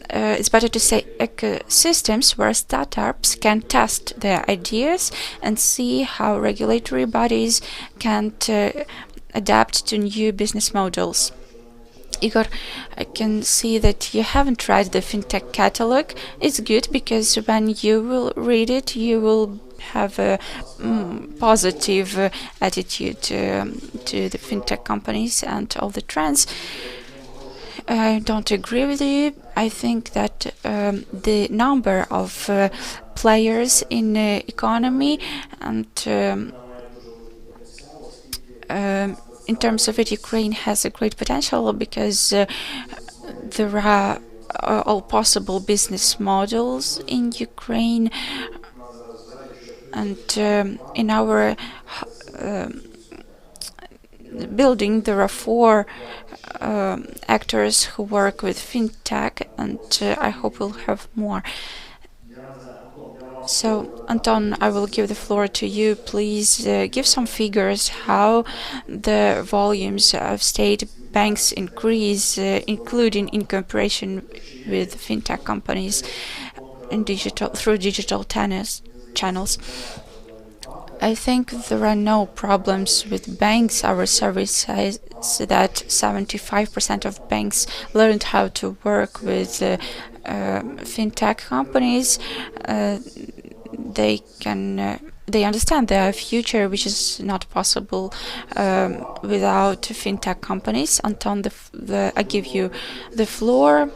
Speaker 1: it's better to say ecosystems where startups can test their ideas and see how regulatory bodies can adapt to new business models. Igor, I can see that you haven't tried the fintech catalog. It's good, because when you will read it, you will have a positive attitude to the fintech companies and all the trends. I don't agree with you. I think that the number of players in the economy, and in terms of it, Ukraine has a great potential, because there are all possible business models in Ukraine, and in our building there are 4 actors who work with fintech, and I hope we'll have more. So, Anton, I will give the floor to you. Please give some figures how the volumes of state banks increase, including in cooperation with fintech companies in through digital channels. I think there are no problems with banks. Our survey says that 75% of banks learned how to work with fintech companies. They can they understand their future, which is not possible without fintech companies. Anton, I give you the floor.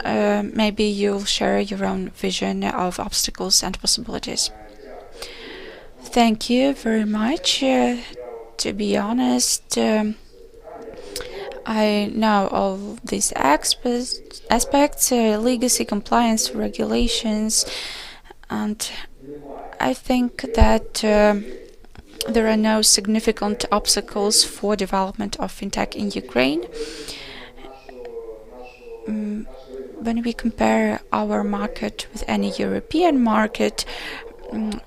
Speaker 1: Maybe you'll share your own vision of obstacles and possibilities. Thank you very much. To be honest, I know all these aspects, legacy, compliance, regulations, and I think that there are no significant obstacles for development of fintech in Ukraine. When we compare our market with any European market,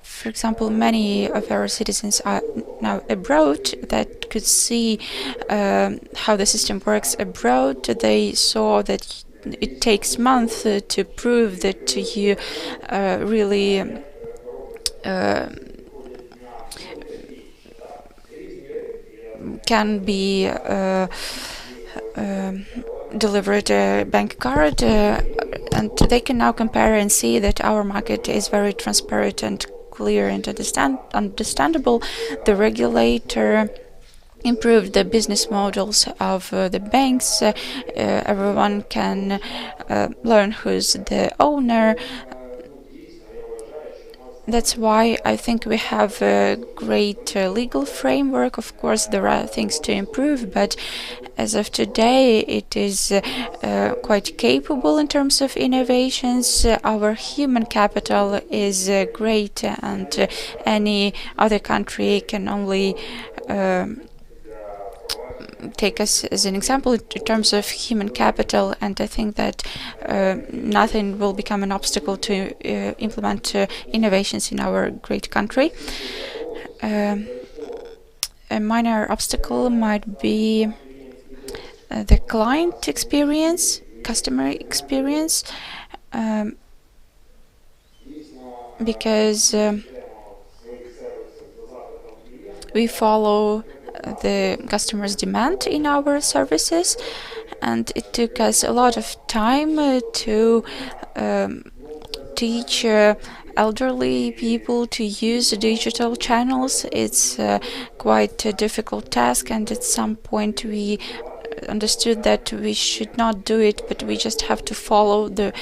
Speaker 1: for example, many of our citizens are now abroad that could see how the system works abroad. They saw that it takes months to prove that you really can be delivered a bank card, and they can now compare and see that our market is very transparent and clear and understandable. The regulator improved the business models of the banks. Everyone can learn who's the owner. That's why I think we have a great legal framework. Of course, there are things to improve, but as of today, it is quite capable in terms of innovations. Our human capital is great, and any other country can only take us as an example in terms of human capital, and I think that nothing will become an obstacle to implement innovations in our great country. A minor obstacle might be the client experience, customer experience, because we follow the customer's demand in our services, and it took us a lot of time to teach elderly people to use digital channels. It's quite a difficult task, and at some point we understood that we should not do it, but we just have to follow the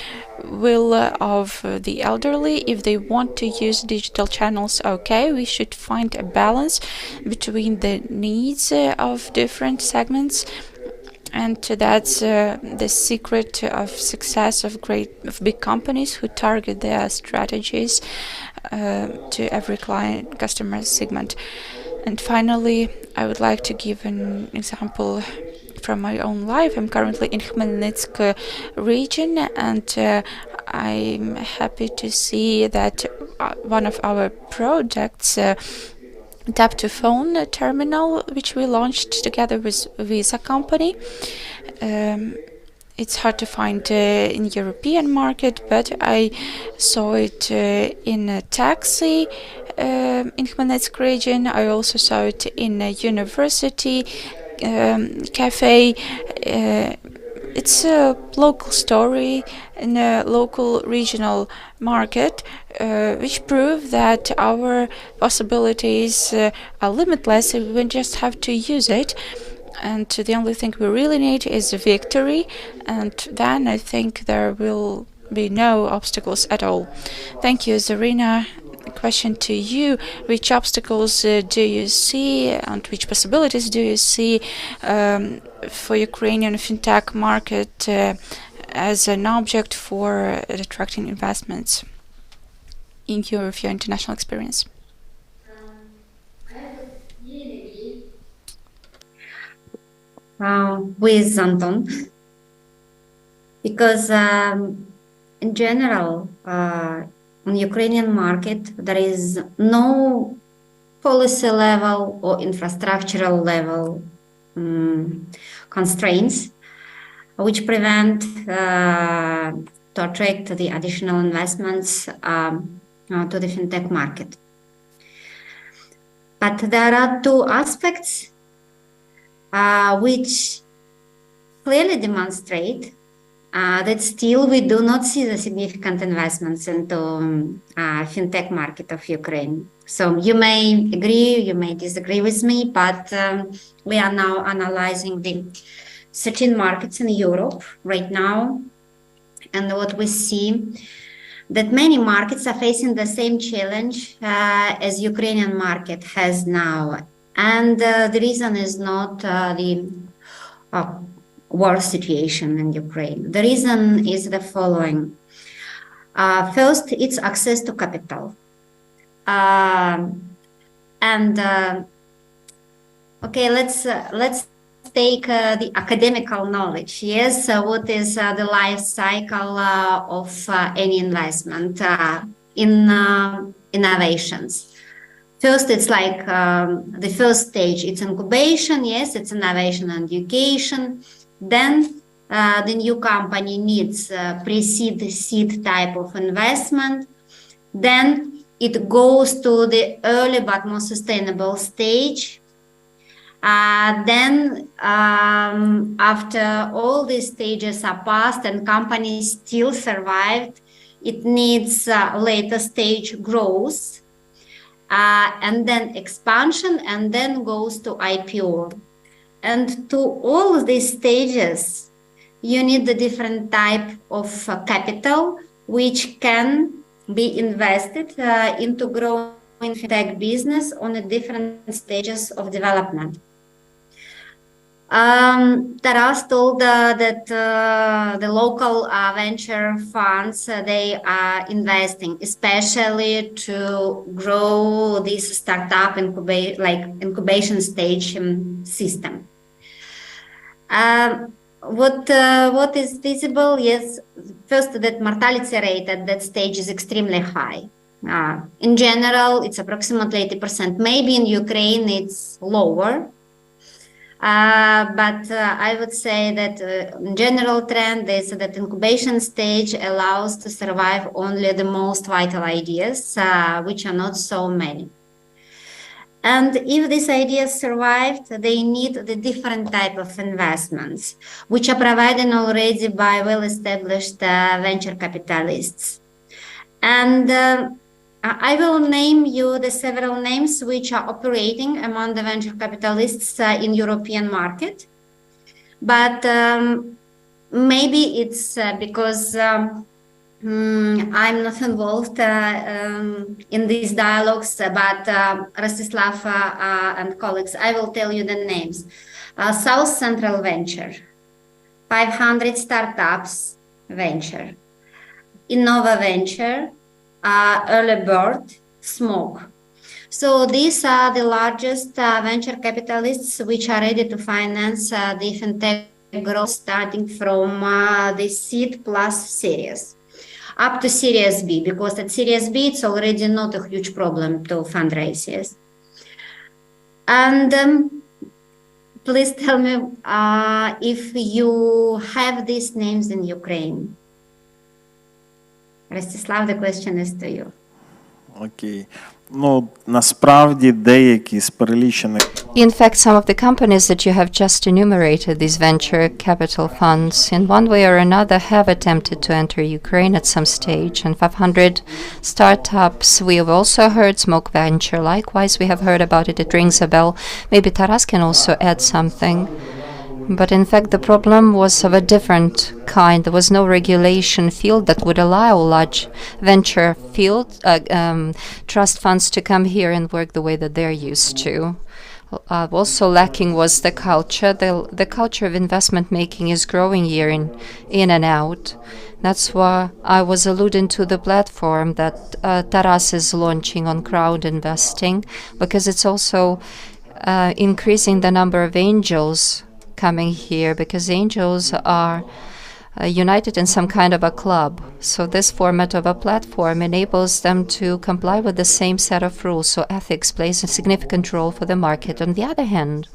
Speaker 1: will of the elderly. If they want to use digital channels, okay, we should find a balance between the needs of different segments, and that's the secret of success of big companies who target their strategies to every customer segment. And finally, I would like to give an example from my own life. I'm currently in Khmelnytsk region, and I'm happy to see that one of our projects, tap-to-phone terminal, which we launched together with Visa company. It's hard to find in European market, but I saw it in a taxi in Khmelnytsk region. I also saw it in a university cafe. It's a local story in a local regional market, which prove that our possibilities are limitless. We just have to use it. And the only thing we really need is a victory, and then I think there will be no obstacles at all. Thank you, Zarina. A question to you: which obstacles do you see, and which possibilities do you see for Ukrainian fintech market as an object for attracting investments in your international experience?
Speaker 5: With Anton, because in general, on Ukrainian market, there is no policy level or infrastructural level constraints which prevent to attract the additional investments to the fintech market. But there are two aspects which clearly demonstrate that still we do not see the significant investments into fintech market of Ukraine. So you may agree, you may disagree with me, but we are now analyzing the 13 markets in Europe right now. And what we see that many markets are facing the same challenge as Ukrainian market has now. And the reason is not the war situation in Ukraine. The reason is the following. First, it's access to capital. Okay, let's take the academical knowledge. Yes, what is the life cycle of any investment in innovations? First, it's like the first stage, it's incubation. Yes, it's innovation and education. Then the new company needs pre-seed, seed type of investment. Then it goes to the early but more sustainable stage. Then after all these stages are passed and company still survived, it needs later stage growth, and then expansion, and then goes to IPO. And to all these stages, you need the different type of capital which can be invested into growing fintech business on the different stages of development. Taras told that the local venture funds, they are investing, especially to grow this startup incubation stage system. What is visible? Yes, first that mortality rate at that stage is extremely high. In general, it's approximately 80%. Maybe in Ukraine it's lower. But I would say that general trend is that incubation stage allows to survive only the most vital ideas, which are not so many. And if these ideas survived, they need the different type of investments, which are provided already by well-established venture capitalists. And I will name you the several names which are operating among the venture capitalists in European market. But maybe it's because I'm not involved in these dialogues, but Rostislav and colleagues, I will tell you the names. South Central Venture, 500 Startups Venture, Innova Venture, Early Bird, Smoke. So these are the largest venture capitalists which are ready to finance the fintech growth starting from the seed plus series up to Series B, because at Series B it's already not a huge problem to fundraise. Yes. And please tell me if you have these names in Ukraine. Rostislav, the question is to you.
Speaker 6: Окей. Ну, насправді деякі з перелічених
Speaker 4: In fact, some of the companies that you have just enumerated, these venture capital funds, in one way or another have attempted to enter Ukraine at some stage. And 500 startups, we have also heard, Smoke Venture, likewise, we have heard about it. It rings a bell. Maybe Taras can also add something. But in fact, the problem was of a different kind. There was no regulation field that would allow large venture field trust funds to come here and work the way that they're used to. Also lacking was the culture. The culture of investment making is growing here in and out. That's why I was alluding to the platform that Taras is launching on crowd investing, because it's also increasing the number of angels coming here, because angels are united in some kind of a club. So this format of a platform enables them to comply with the same set of rules. So ethics plays a significant role for the market. On the other hand,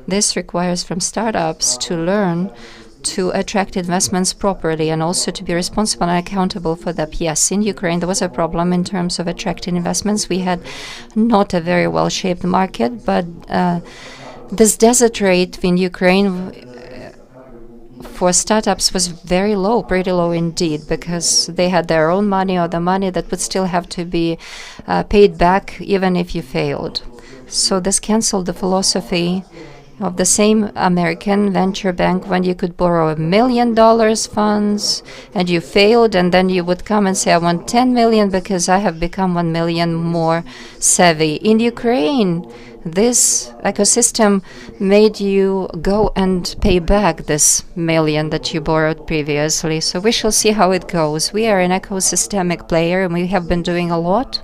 Speaker 4: this requires from startups to learn to attract investments properly and also to be responsible and accountable for them. Yes, in Ukraine there was a problem in terms of attracting investments. We had not a very well-shaped market, but this desert rate in Ukraine for startups was very low, pretty low indeed, because they had their own money or the money that would still have to be paid back even if you failed. So this canceled the philosophy of the same American venture bank when you could borrow $1 million funds and you failed, and then you would come and say, I want 10 million because I have become 1 million more savvy. In Ukraine, this ecosystem made you go and pay back this million that you borrowed previously. So we shall see how it goes. We are an ecosystemic player and we have been doing a lot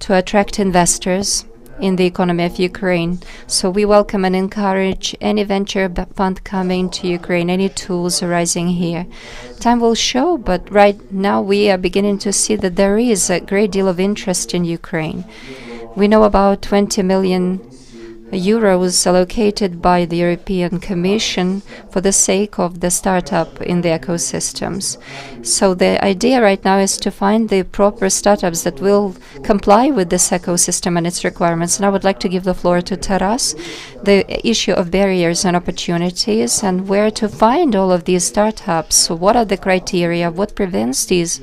Speaker 4: to attract investors in the economy of Ukraine. So we welcome and encourage any venture fund coming to Ukraine, any tools arising here. Time will show, but right now we are beginning to see that there is a great deal of interest in Ukraine. We know about 20 million euros allocated by the European Commission for the sake of the startup in the ecosystems. So the idea right now is to find the proper startups that will comply with this ecosystem and its requirements. And I would like to give the floor to Taras, the issue of barriers and opportunities and where to find all of these startups. So what are the criteria? What prevents these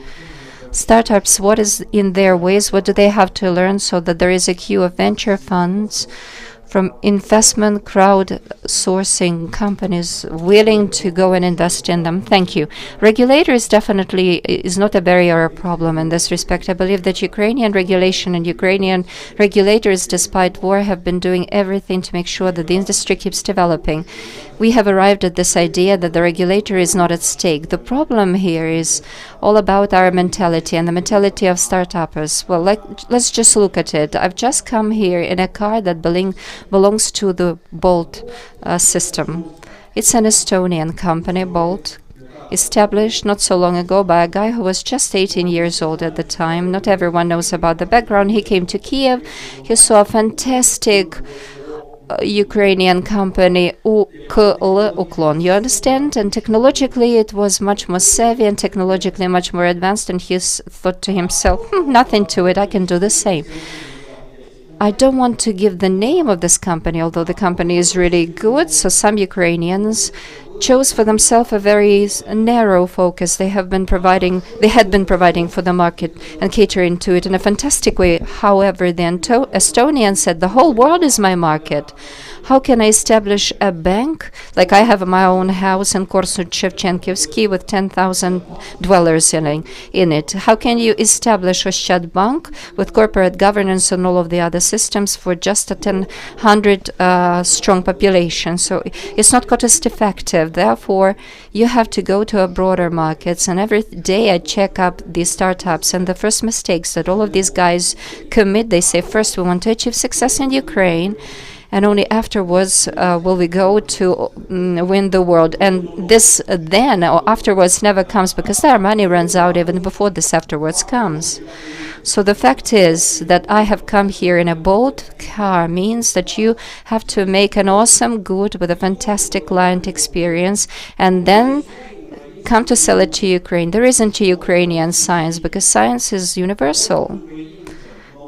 Speaker 4: startups? What is in their ways? What do they have to learn so that there is a queue of venture funds from investment crowdsourcing companies willing to go and invest in them? Thank you. Regulators definitely is not a barrier or a problem in this respect. I believe that Ukrainian regulation and Ukrainian regulators, despite war, have been doing everything to make sure that the industry keeps developing. We have arrived at this idea that the regulator is not at stake. The problem here is all about our mentality and the mentality of startuppers. Well, let's just look at it. I've just come here in a car that belongs to the Bolt system. It's an Estonian company, Bolt, established not so long ago by a guy who was just 18 years old at the time. Not everyone knows about the background. He came to Kiev. He saw a fantastic Ukrainian company, Uklon, you understand? And technologically it was much more savvy and technologically much more advanced, and he thought to himself, nothing to it, I can do the same. I don't want to give the name of this company, although the company is really good. So some Ukrainians chose for themselves a very narrow focus. They had been providing for the market and catering to it in a fantastic way. However, the Estonian said, the whole world is my market. How can I establish a bank? Like I have my own house in Korsun-Shevchenkivsky with 10,000 dwellers in it. How can you establish a Oshchad bank with corporate governance and all of the other systems for just a 100 strong population? So it's not cost effective. Therefore, you have to go to a broader markets. And every day I check up these startups, and the first mistakes that all of these guys commit, they say, first we want to achieve success in Ukraine, and only afterwards will we go to win the world. And this then or afterwards never comes, because their money runs out even before this afterwards comes. So the fact is that I have come here in a Bolt car means that you have to make an awesome good with a fantastic client experience and then come to sell it to Ukraine. There isn't a Ukrainian science, because science is universal.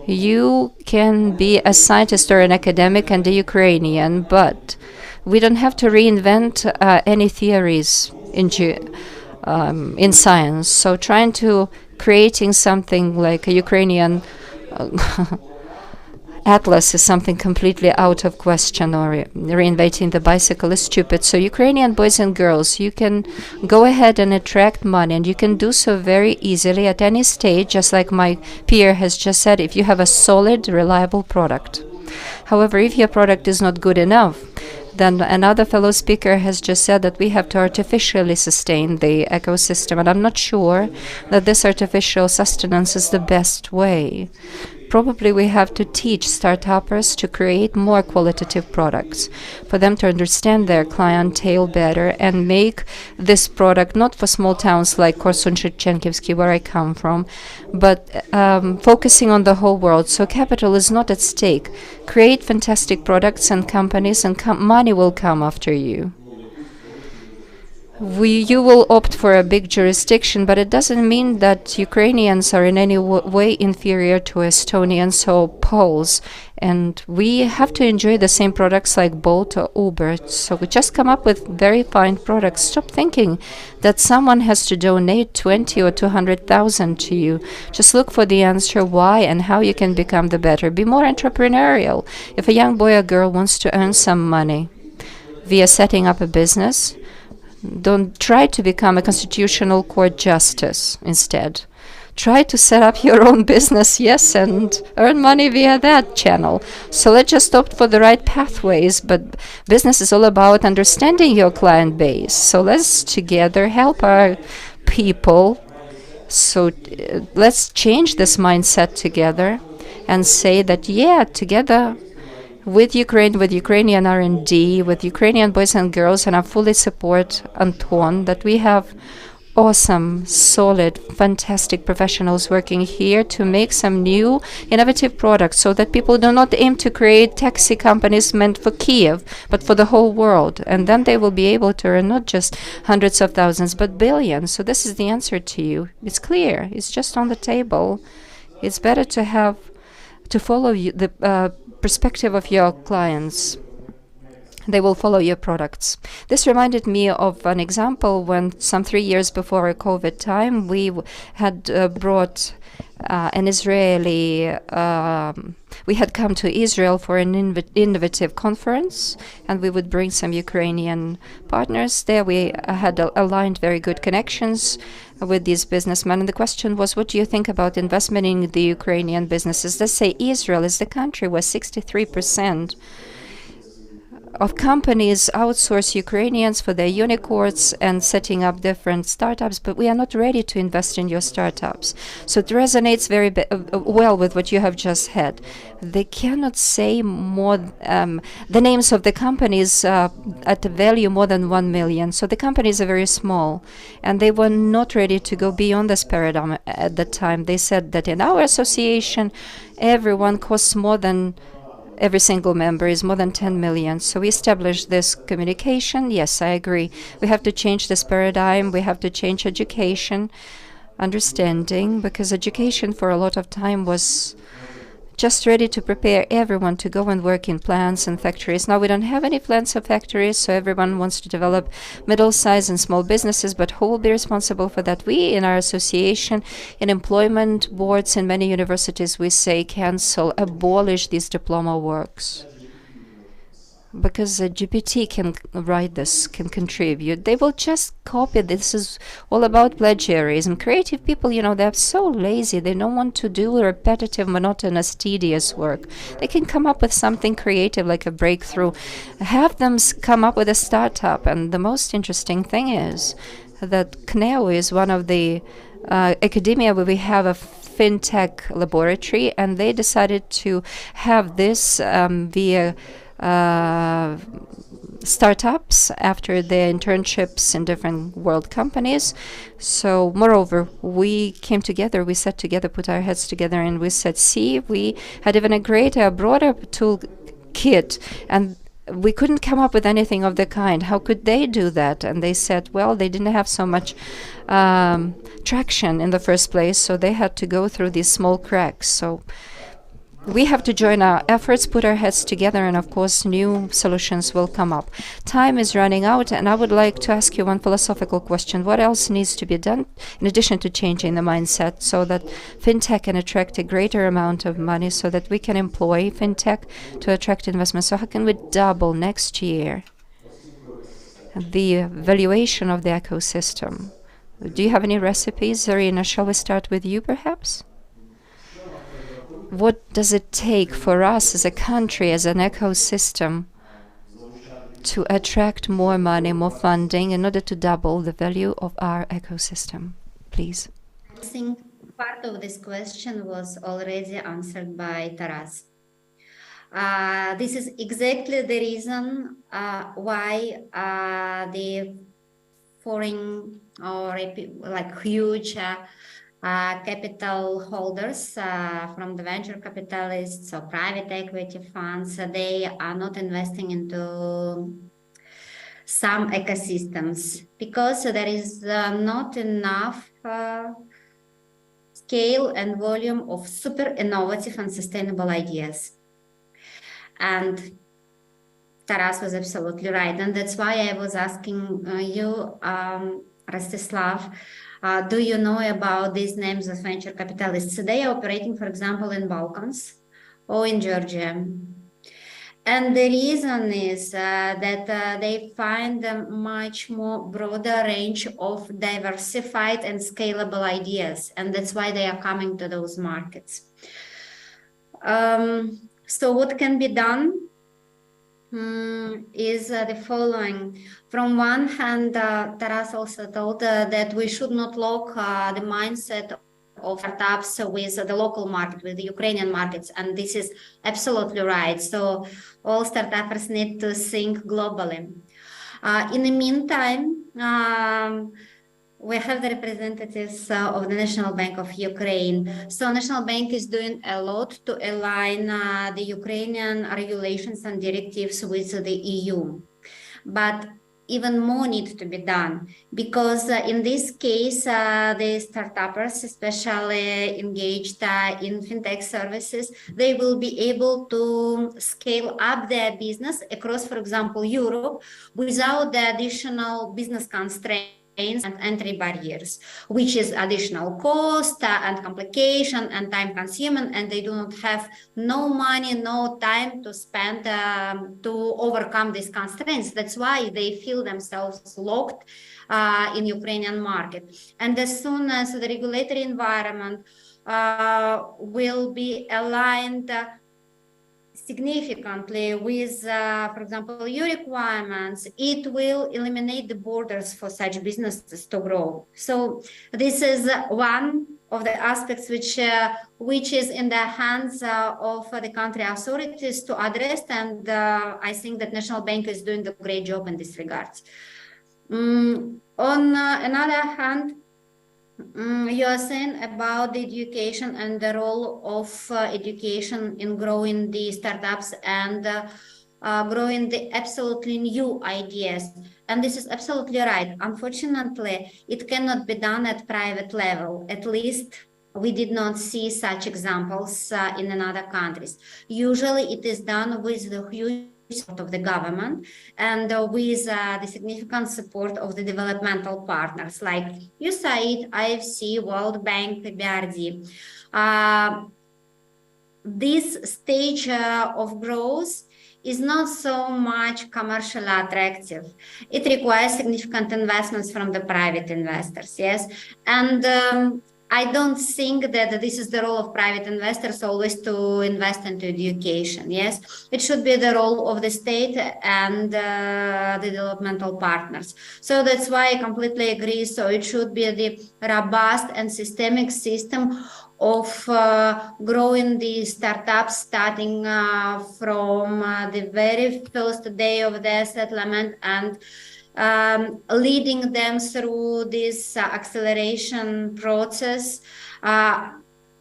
Speaker 4: You can be a scientist or an academic and a Ukrainian, but we don't have to reinvent any theories in science. So trying to creating something like a Ukrainian atlas is something completely out of question, or reinventing the bicycle is stupid. So Ukrainian boys and girls, you can go ahead and attract money, and you can do so very easily at any stage, just like my peer has just said, if you have a solid, reliable product. However, if your product is not good enough, then another fellow speaker has just said that we have to artificially sustain the ecosystem, and I'm not sure that this artificial sustenance is the best way. Probably we have to teach startuppers to create more qualitative products, for them to understand their clientele better and make this product not for small towns like Korsun-Shevchenkivsky, where I come from, but focusing on the whole world. So capital is not at stake. Create fantastic products and companies, and money will come after you. You will opt for a big jurisdiction, but it doesn't mean that Ukrainians are in any way inferior to Estonians or Poles. And we have to enjoy the same products like Bolt or Uber. So we just come up with very fine products. Stop thinking that someone has to donate 20 or 200,000 to you. Just look for the answer why and how you can become the better. Be more entrepreneurial. If a young boy or girl wants to earn some money via setting up a business, don't try to become a constitutional court justice instead. Try to set up your own business, yes, and earn money via that channel. So let's just opt for the right pathways. But business is all about understanding your client base. So let's together help our people. So let's change this mindset together and say that, yeah, together with Ukraine, with Ukrainian R&D, with Ukrainian boys and girls, and I fully support Anton that we have awesome, solid, fantastic professionals working here to make some new innovative products so that people do not aim to create taxi companies meant for Kiev, but for the whole world. And then they will be able to earn not just hundreds of thousands, but billions. So this is the answer to you. It's clear. It's just on the table. It's better to follow the perspective of your clients. They will follow your products. This reminded me of an example when some 3 years before COVID time, we had brought an Israeli, we had come to Israel for an innovative conference, and we would bring some Ukrainian partners there. We had aligned very good connections with these businessmen, and the question was, what do you think about investment in the Ukrainian businesses? Let's say Israel is the country where 63% of companies outsource Ukrainians for their unicorns and setting up different startups, but we are not ready to invest in your startups. So it resonates very well with what you have just had. They cannot say more, the names of the companies at a value more than 1 million. So the companies are very small, and they were not ready to go beyond this paradigm at that time. They said that in our association, everyone costs more than every single member is more than 10 million. So we established this communication. Yes, I agree. We have to change this paradigm. We have to change education, understanding, because education for a lot of time was just ready to prepare everyone to go and work in plants and factories. Now we don't have any plants or factories, so everyone wants to develop middle-sized and small businesses, but who will be responsible for that? We, in our association, in employment boards in many universities, we say cancel, abolish these diploma works. Because GPT can write this, can contribute. They will just copy. This is all about plagiarism. Creative people, they're so lazy. They don't want to do repetitive, monotonous, tedious work. They can come up with something creative, like a breakthrough. Have them come up with a startup. And the most interesting thing is that CNEO is one of the academia where we have a fintech laboratory, and they decided to have this via startups after their internships in different world companies. So moreover, we came together, we sat together, put our heads together, and we said, see, we had even a greater, broader toolkit, and we couldn't come up with anything of the kind. How could they do that? And they said, well, they didn't have so much traction in the first place, so they had to go through these small cracks. So we have to join our efforts, put our heads together, and of course new solutions will come up. Time is running out, and I would like to ask you one philosophical question. What else needs to be done in addition to changing the mindset so that fintech can attract a greater amount of money, so that we can employ fintech to attract investment? So how can we double next year the valuation of the ecosystem? Do you have any recipes? Zarina, shall we start with you perhaps? What does it take for us as a country, as an ecosystem, to attract more money, more funding in order to double the value of our ecosystem? Please.
Speaker 5: I think part of this question was already answered by Taras. This is exactly the reason why the foreign or like huge capital holders from the venture capitalists or private equity funds, they are not investing into some ecosystems because there is not enough scale and volume of super innovative and sustainable ideas. And Taras was absolutely right. And that's why I was asking you, Rostislav, do you know about these names of venture capitalists? They are operating, for example, in Balkans or in Georgia. And the reason is that they find a much more broader range of diversified and scalable ideas. And that's why they are coming to those markets. So what can be done is the following. From one hand, Taras also told that we should not lock the mindset of startups with the local market, with the Ukrainian markets, and this is absolutely right. So all startups need to think globally. In the meantime, we have the representatives of the National Bank of Ukraine. So National Bank is doing a lot to align the Ukrainian regulations and directives with the EU. But even more needs to be done because in this case, the startups, especially engaged in fintech services, they will be able to scale up their business across, for example, Europe without the additional business constraints and entry barriers, which is additional cost and complication and time consuming, and they do not have no money, no time to spend to overcome these constraints. That's why they feel themselves locked in Ukrainian market. And as soon as the regulatory environment will be aligned significantly with, for example, EU requirements, it will eliminate the borders for such businesses to grow. So this is one of the aspects which is in the hands of the country authorities to address, and I think that National Bank is doing a great job in this regard. On another hand, you are saying about the education and the role of education in growing the startups and growing the absolutely new ideas. And this is absolutely right. Unfortunately, it cannot be done at private level. At least we did not see such examples in other countries. Usually it is done with the huge support of the government and with the significant support of the developmental partners like USAID, IFC, World Bank, BRD. This stage of growth is not so much commercially attractive. It requires significant investments from the private investors, yes? And I don't think that this is the role of private investors always to invest into education, yes? It should be the role of the state and the developmental partners. So that's why I completely agree. So it should be the robust and systemic system of growing the startups starting from the very first day of their settlement and leading them through this acceleration process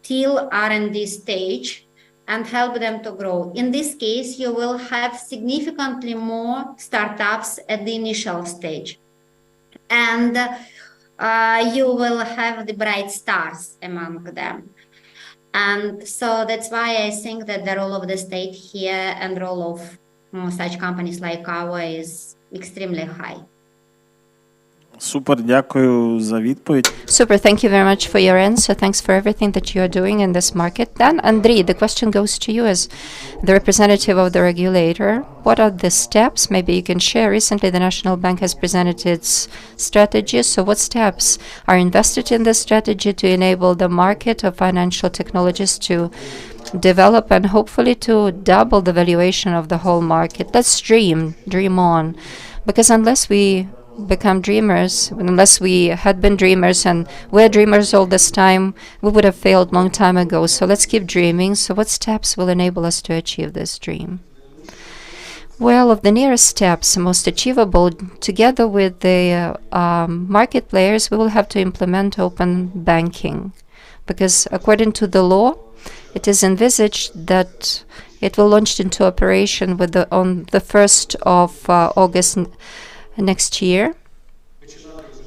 Speaker 5: till R&D stage and help them to grow. In this case, you will have significantly more startups at the initial stage. And you will have the bright stars among them. And so that's why I think that the role of the state here and role of such companies like ours is extremely high.
Speaker 6: Супер, дякую за відповідь.
Speaker 4: Super, thank you very much for your answer. Thanks for everything that you are doing in this market. Then, Andriy, the question goes to you as the representative of the regulator. What are the steps? Maybe you can share. Recently, the National Bank has presented its strategy. So what steps are invested in this strategy to enable the market of financial technologies to develop and hopefully to double the valuation of the whole market? Let's dream on. Because unless we become dreamers, unless we had been dreamers and we're dreamers all this time, we would have failed long time ago. So let's keep dreaming. So what steps will enable us to achieve this dream? Well, of the nearest steps, most achievable, together with the market players, we will have to implement open banking. Because according to the law, it is envisaged that it will launch into operation on the 1st of August next year.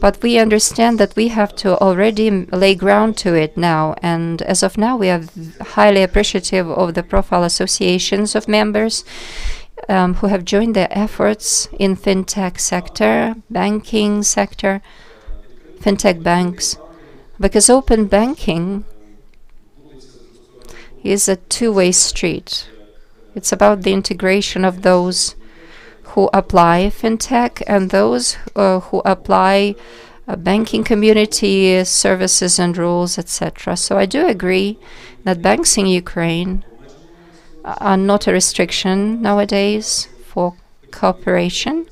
Speaker 4: But we understand that we have to already lay ground to it now. And as of now, we are highly appreciative of the profile associations of members who have joined their efforts in fintech sector, banking sector, fintech banks. Because open banking is a two-way street. It's about the integration of those who apply fintech and those who apply banking community services and rules, etc. So I do agree that banks in Ukraine are not a restriction nowadays for cooperation,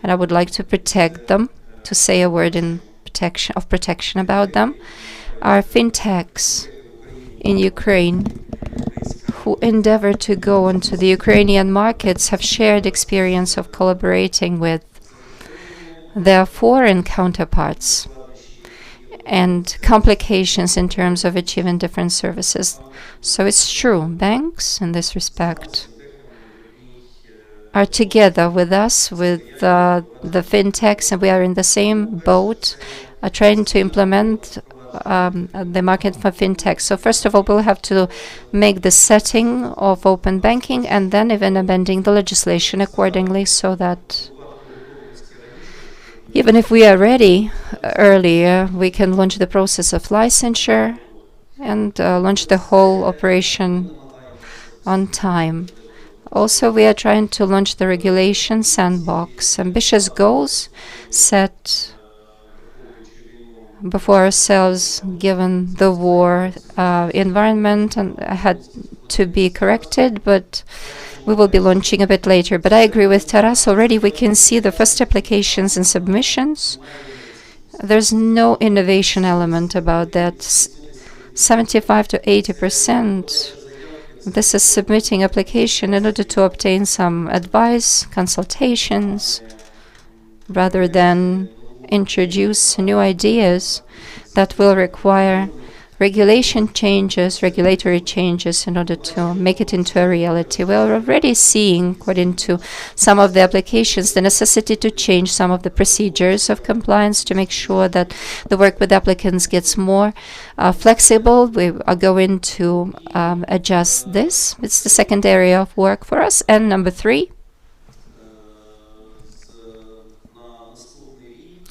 Speaker 4: and I would like to protect them, to say a word in protection about them. Our fintechs in Ukraine who endeavor to go into the Ukrainian markets have shared experience of collaborating with their foreign counterparts and complications in terms of achieving different services. So it's true, banks in this respect are together with us, with the fintechs, and we are in the same boat, trying to implement the market for fintech. So first of all, we'll have to make the setting of open banking and then even amending the legislation accordingly, so that even if we are ready earlier, we can launch the process of licensure and launch the whole operation on time. Also, we are trying to launch the regulation sandbox. Ambitious goals set before ourselves, given the war environment, and had to be corrected, but we will be launching a bit later. But I agree with Taras. Already we can see the first applications and submissions. There's no innovation element about that. 75 to 80%. This is submitting application in order to obtain some advice, consultations, rather than introduce new ideas that will require regulation changes, regulatory changes in order to make it into a reality. We are already seeing, according to some of the applications, the necessity to change some of the procedures of compliance to make sure that the work with applicants gets more flexible. We are going to adjust this. It's the second area of work for us. And number 3,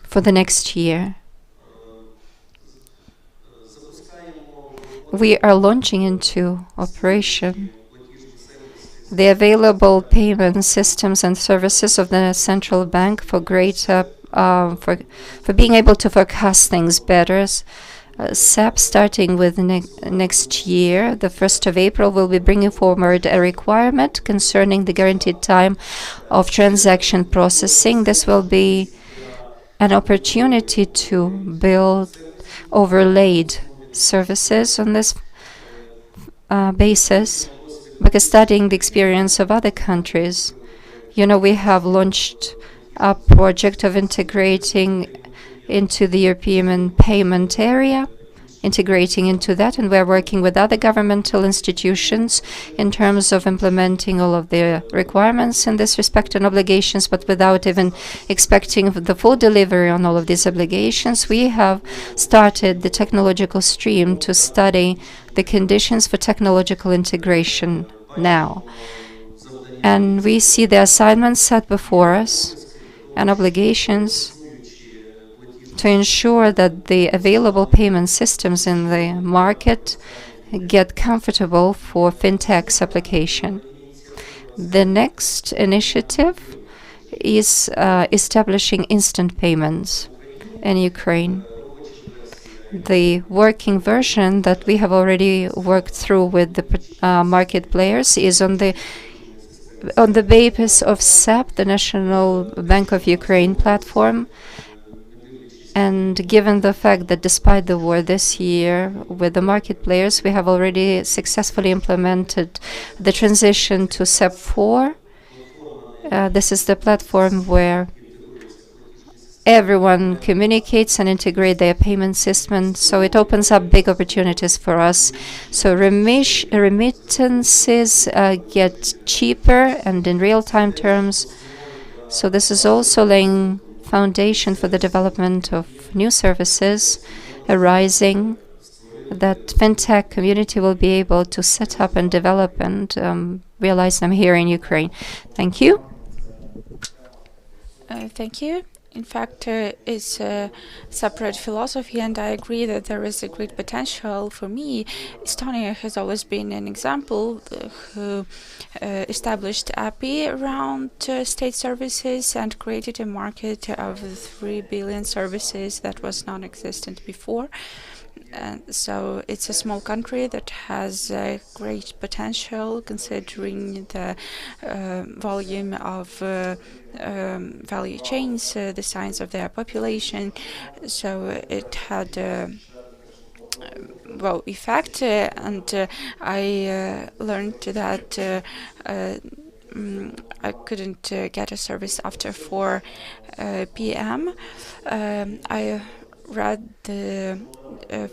Speaker 4: for the next year, we are launching into operation the available payment systems and services of the central bank for greater for being able to forecast things better. SAP, starting with next year, the 1st of April, will be bringing forward a requirement concerning the guaranteed time of transaction processing. This will be an opportunity to build overlaid services on this basis, because studying the experience of other countries, we have launched a project of integrating into the European payment area, integrating into that, and we're working with other governmental institutions in terms of implementing all of the requirements in this respect and obligations, but without even expecting the full delivery on all of these obligations. We have started the technological stream to study the conditions for technological integration now. And we see the assignments set before us and obligations to ensure that the available payment systems in the market get comfortable for fintech's application. The next initiative is establishing instant payments in Ukraine. The working version that we have already worked through with the market players is on the basis of SAP, the National Bank of Ukraine platform. And given the fact that despite the war this year with the market players, we have already successfully implemented the transition to SAP 4. This is the platform where everyone communicates and integrate their payment system, so it opens up big opportunities for us. So remittances get cheaper and in real-time terms. So this is also laying foundation for the development of new services arising that fintech community will be able to set up and develop and realize them here in Ukraine. Thank you.
Speaker 1: Thank you. In fact, it's a separate philosophy, and I agree that there is a great potential. For me, Estonia has always been an example who established API around state services and created a market of 3 billion services that was non-existent before. So it's a small country that has great potential considering the volume of value chains, the size of their population. So it had effect, and I learned that I couldn't get a service after 4 p.m. I read the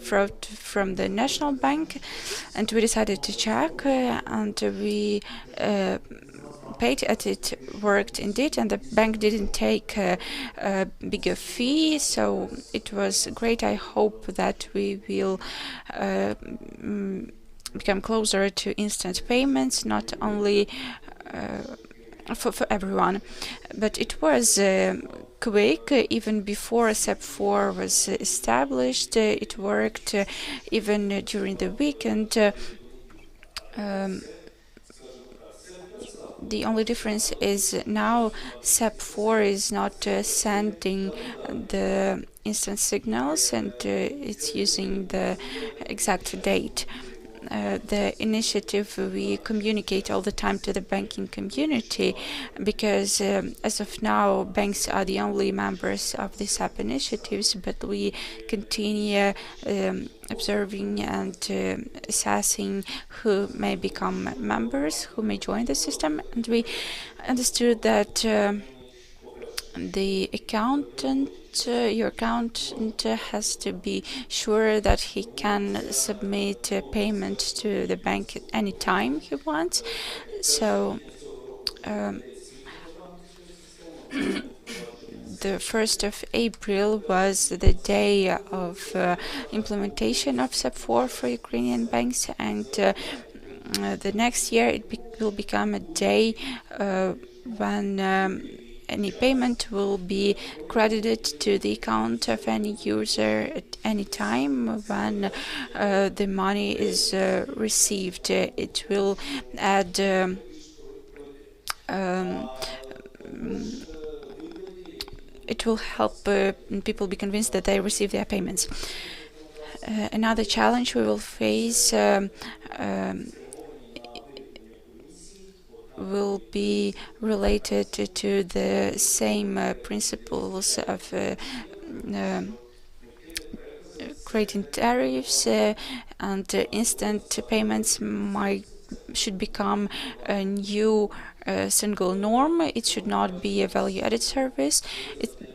Speaker 1: fraud from the National Bank, and we decided to check, and we paid at it worked indeed, and the bank didn't take a bigger fee, so it was great. I hope that we will become closer to instant payments, not only for everyone, but it was quick. Even before SEP 4 was established, it worked even during the week, and the only difference is now SEP 4 is not sending the instant signals, and it's using the exact date. The initiative, we communicate all the time to the banking community, because as of now banks are the only members of these app initiatives, but we continue observing and assessing who may become members, who may join the system, and we understood that the accountant, your accountant has to be sure that he can submit a payment to the bank at any time he wants. So the 1st of April was the day of implementation of SEP 4 for Ukrainian banks, and the next year it will become a day when any payment will be credited to the account of any user at any time when the money is received. It will add it will help people be convinced that they receive their payments. Another challenge we will face will be related to the same principles of creating tariffs, and instant payments should become a new single norm. It should not be a value-added service,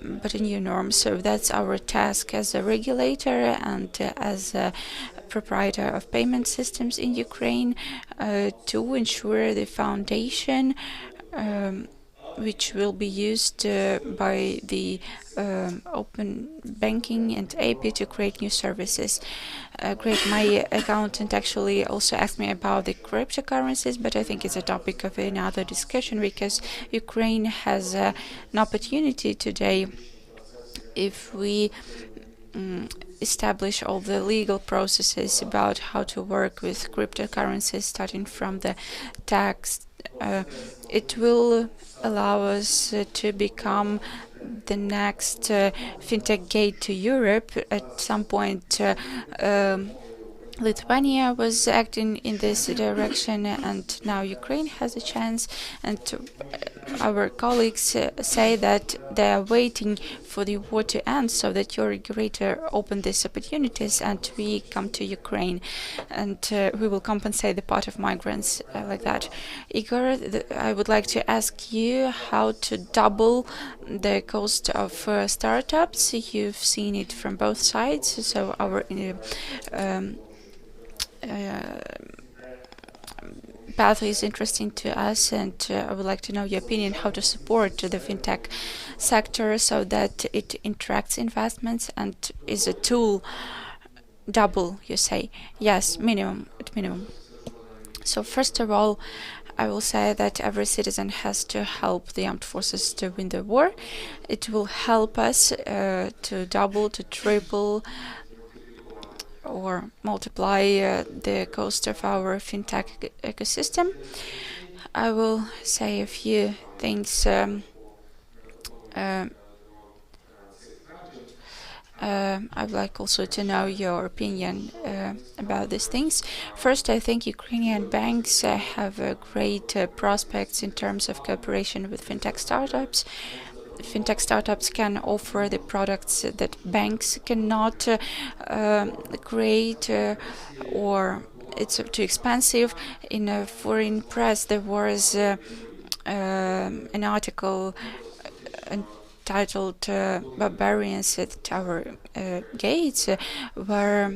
Speaker 1: but a new norm. So that's our task as a regulator and as a proprietor of payment systems in Ukraine, to ensure the foundation which will be used by the open banking and API to create new services. Great. My accountant actually also asked me about the cryptocurrencies, but I think it's a topic of another discussion, because Ukraine has an opportunity today if we establish all the legal processes about how to work with cryptocurrencies, starting from the tax. It will allow us to become the next fintech gate to Europe. At some point, Lithuania was acting in this direction, and now Ukraine has a chance. And our colleagues say that they are waiting for the war to end so that your regulator open these opportunities and we come to Ukraine, and we will compensate the part of migrants like that. Igor, I would like to ask you how to double the cost of startups. You've seen it from both sides, so our path is interesting to us, and I would like to know your opinion how to support the fintech sector so that it attracts investments and is a tool. Double, you say? Yes, minimum, at minimum. So first of all, I will say that every citizen has to help the armed forces to win the war. It will help us to double, to triple, or multiply the cost of our fintech ecosystem. I will say a few things. I'd like also to know your opinion about these things. First, I think Ukrainian banks have great prospects in terms of cooperation with fintech startups. Fintech startups can offer the products that banks cannot create, or it's too expensive. In a foreign press, there was an article entitled Barbarians at Our Gates, where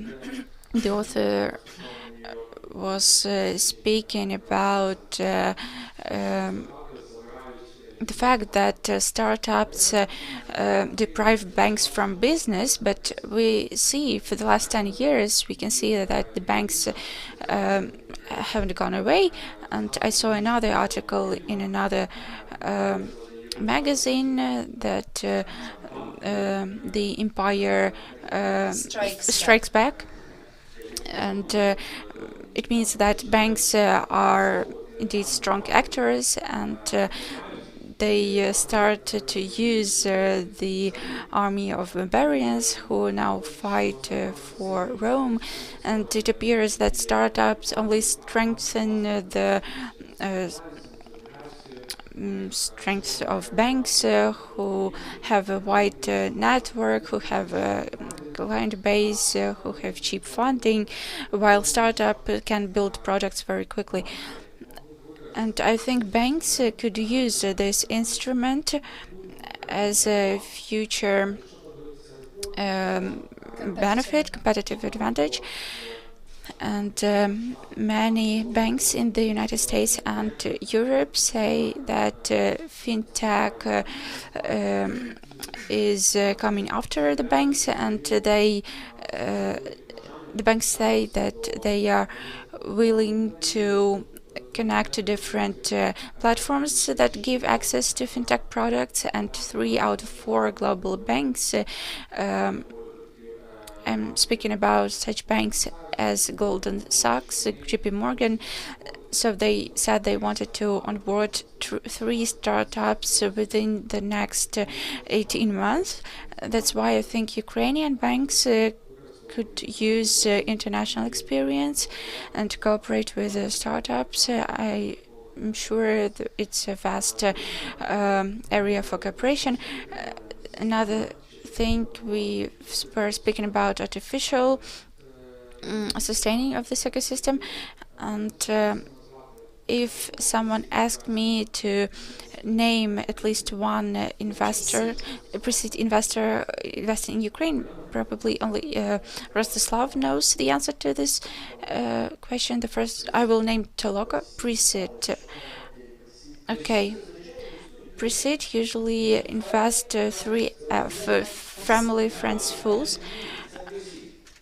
Speaker 1: the author was speaking about the fact that startups deprive banks from business, but we see for the last 10 years, we can see that the banks haven't gone away. And I saw another article in another magazine that the empire strikes back. And it means that banks are indeed strong actors, and they start to use the army of barbarians who now fight for Rome. And it appears that startups only strengthen the strength of banks who have a wide network, who have a client base, who have cheap funding, while startup can build products very quickly. And I think banks could use this instrument as a future benefit, competitive advantage. And many banks in the United States and Europe say that fintech is coming after the banks, and the banks say that they are willing to connect to different platforms that give access to fintech products, and 3 out of 4 global banks I'm speaking about such banks as Goldman Sachs, JP Morgan. So they said they wanted to onboard 3 startups within the next 18 months. That's why I think Ukrainian banks could use international experience and cooperate with startups. I'm sure that it's a vast area for cooperation. Another thing, we were speaking about artificial sustaining of this ecosystem, and if someone asked me to name at least one investor, a pre-seed investor investing in Ukraine, probably only Rostislav knows the answer to this question. The first I will name Toloka pre-seed. Okay. Pre-seed usually invest 3F, family, friends, fools.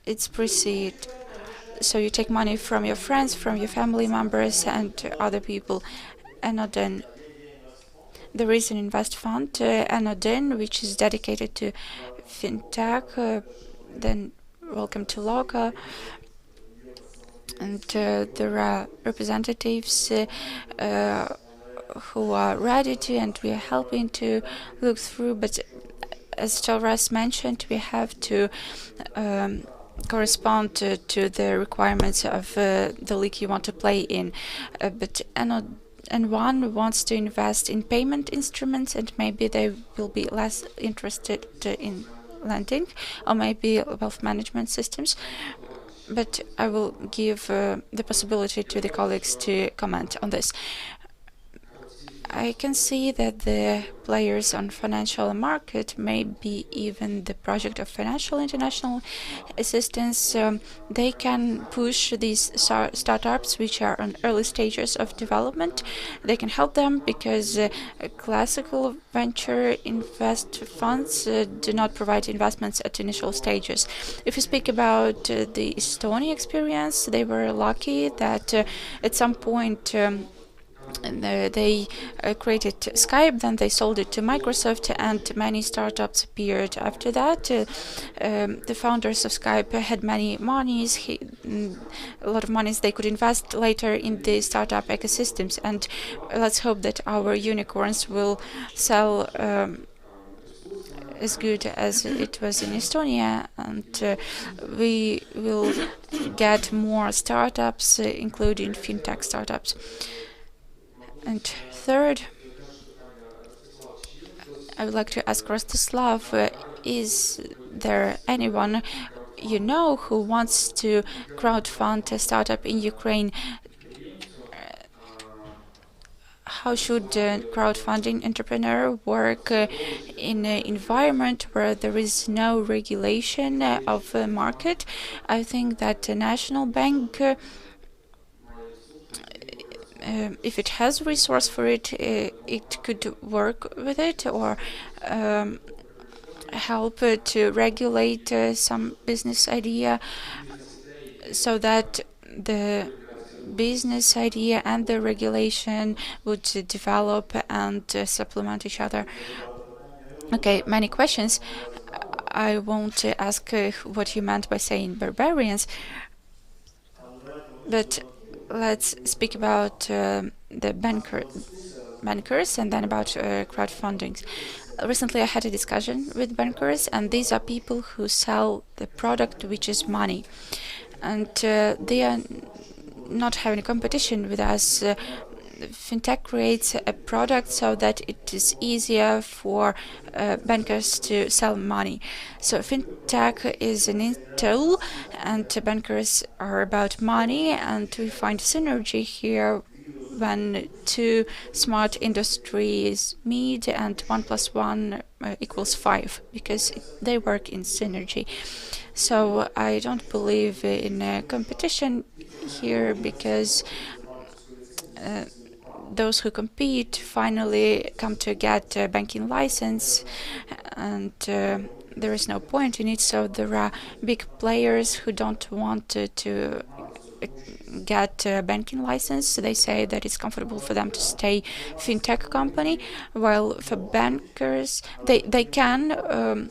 Speaker 1: It's pre-seed. So you take money from your friends, from your family members, and other people. Anodin. There is an invest fund, Anodin, which is dedicated to fintech. Then welcome to Loka. And there are representatives who are ready to, and we are helping to look through. But as Chalras mentioned, we have to correspond to the requirements of the league you want to play in. But one wants to invest in payment instruments, and maybe they will be less interested in lending, or maybe wealth management systems. But I will give the possibility to the colleagues to comment on this. I can see that the players on financial market, maybe even the project of financial international assistance, they can push these startups which are on early stages of development. They can help them because classical venture invest funds do not provide investments at initial stages. If you speak about the Estonia experience, they were lucky that at some point and they created Skype, then they sold it to Microsoft, and many startups appeared after that. The founders of Skype had many monies, a lot of monies they could invest later in the startup ecosystems, and let's hope that our unicorns will sell as good as it was in Estonia, and we will get more startups, including fintech startups. And third, I would like to ask Rostislav, is there anyone you know who wants to crowdfund a startup in Ukraine? How should a crowdfunding entrepreneur work in an environment where there is no regulation of the market? I think that the national bank if it has resource for it, it could work with it or help to regulate some business idea so that the business idea and the regulation would develop and supplement each other. Okay, many questions. I won't ask what you meant by saying barbarians, but let's speak about the bankers and then about crowdfunding. Recently, I had a discussion with bankers, and these are people who sell the product, which is money, and they are not having a competition with us. Fintech creates a product so that it is easier for bankers to sell money. So fintech is an tool, and bankers are about money, and we find synergy here when two smart industries meet and 1 + 1 equals 5, because they work in synergy. So I don't believe in a competition here, because those who compete finally come to get a banking license, and there is no point in it. So there are big players who don't want to get a banking license. They say that it's comfortable for them to stay fintech company, while for bankers, they can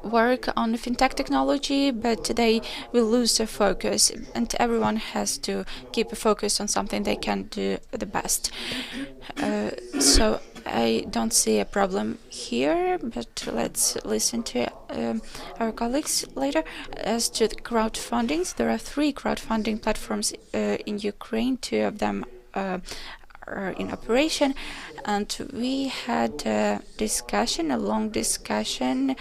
Speaker 1: work on fintech technology, but they will lose their focus, and everyone has to keep a focus on something they can do the best. So I don't see a problem here, but let's listen to our colleagues later. As to the crowdfundings, there are 3 crowdfunding platforms in Ukraine. 2 of them are in operation, and we had a long discussion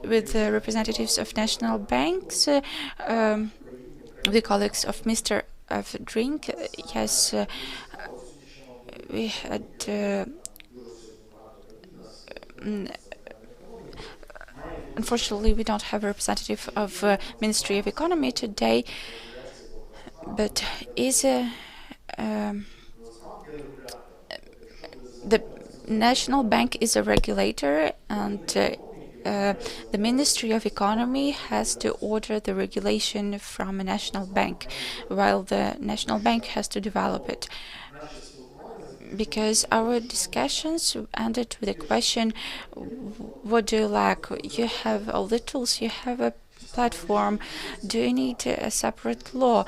Speaker 1: with the representatives of national banks, the colleagues of Mr. of Drink. Yes, we had unfortunately we don't have a representative of Ministry of Economy today, but is the National Bank is a regulator, and the Ministry of Economy has to order the regulation from a national bank, while the National Bank has to develop it. Because our discussions ended with a question, what do you lack? You have all the tools, you have a platform, do you need a separate law?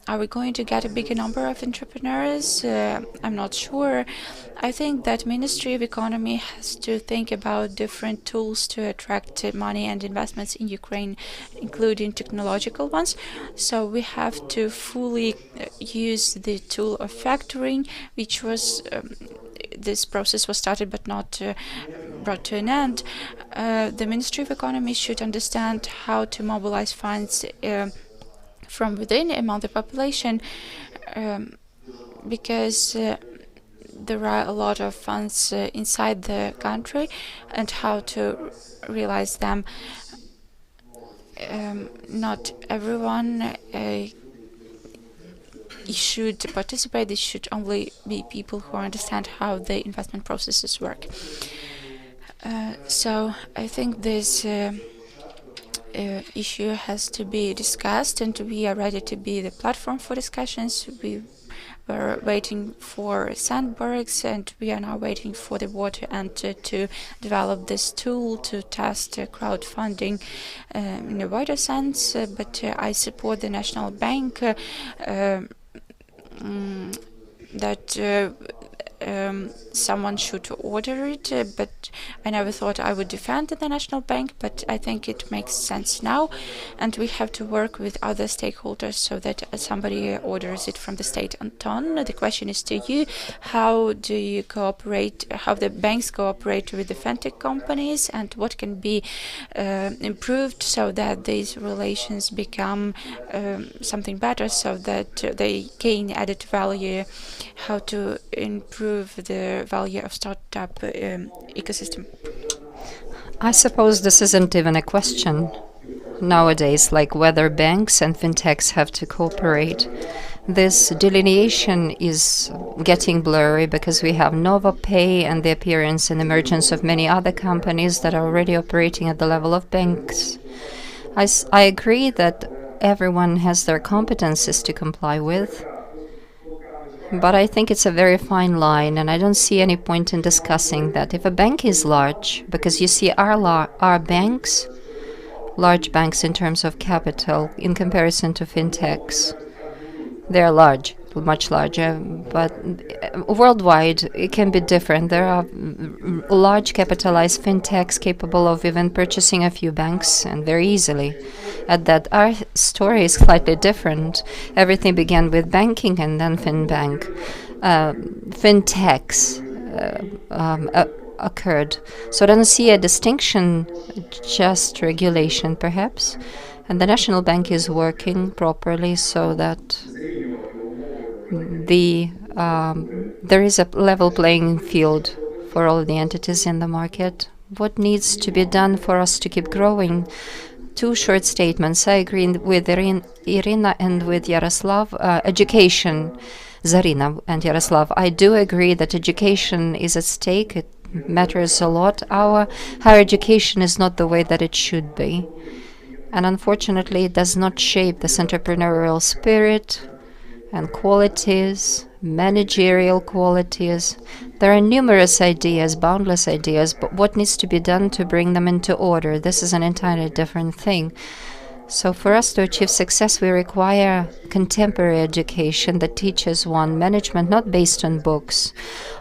Speaker 1: Are we going to get a bigger number of entrepreneurs? I'm not sure. I think that Ministry of Economy has to think about different tools to attract money and investments in Ukraine, including technological ones. So we have to fully use the tool of factoring, which was this process was started but not brought to an end. The Ministry of Economy should understand how to mobilize funds from within among the population, because there are a lot of funds inside the country and how to realize them. Not everyone should participate. It should only be people who understand how the investment processes work. So I think this issue has to be discussed, and we are ready to be the platform for discussions. We were waiting for Sandbergs, and we are now waiting for the board to enter to develop this tool to test crowdfunding in a wider sense. But I support the National Bank that someone should order it, but I never thought I would defend the National Bank, but I think it makes sense now, and we have to work with other stakeholders so that somebody orders it from the state. Anton, the question is to you. How do you cooperate, how the banks cooperate with the fintech companies, and what can be improved so that these relations become something better, so that they gain added value? How to improve the value of startup ecosystem?
Speaker 4: I suppose this isn't even a question nowadays, like whether banks and fintechs have to cooperate. This delineation is getting blurry because we have NovaPay and the appearance and emergence of many other companies that are already operating at the level of banks. I agree that everyone has their competences to comply with, but I think it's a very fine line, and I don't see any point in discussing that. If a bank is large, because you see our banks, large banks in terms of capital, in comparison to fintechs, they're large, much larger, but worldwide it can be different. There are large capitalized fintechs capable of even purchasing a few banks, and very easily. At that, our story is slightly different. Everything began with banking and then FinBank. Fintechs occurred. So I don't see a distinction, just regulation perhaps. And the National Bank is working properly so that there is a level playing field for all of the entities in the market. What needs to be done for us to keep growing? Two short statements. I agree with Irina and with Yaroslav. Education, Zarina and Yaroslav. I do agree that education is at stake. It matters a lot. Our higher education is not the way that it should be. And unfortunately, it does not shape this entrepreneurial spirit and qualities, managerial qualities. There are numerous ideas, boundless ideas, but what needs to be done to bring them into order? This is an entirely different thing. So for us to achieve success, we require contemporary education that teaches one management not based on books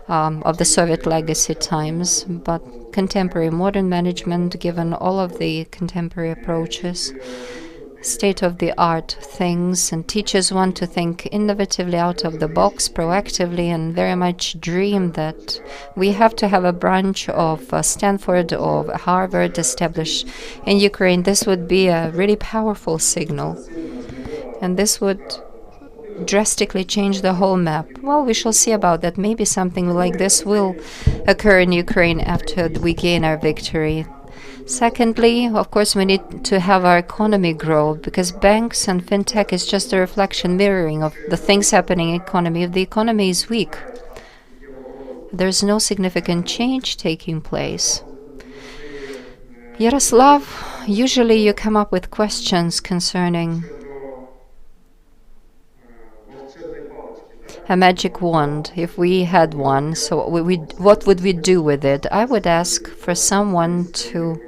Speaker 4: of the Soviet legacy times, but contemporary modern management given all of the contemporary approaches, state-of-the-art things, and teaches one to think innovatively out of the box, proactively, and very much dream that we have to have a branch of Stanford or Harvard established in Ukraine. This would be a really powerful signal, and this would drastically change the whole map. Well, we shall see about that. Maybe something like this will occur in Ukraine after we gain our victory. Secondly, of course, we need to have our economy grow, because banks and fintech is just a reflection, mirroring of the things happening in the economy. If the economy is weak, there's no significant change taking place. Yaroslav, usually you come up with questions concerning a magic wand, if we had one. So what would we do with it? I would ask for someone to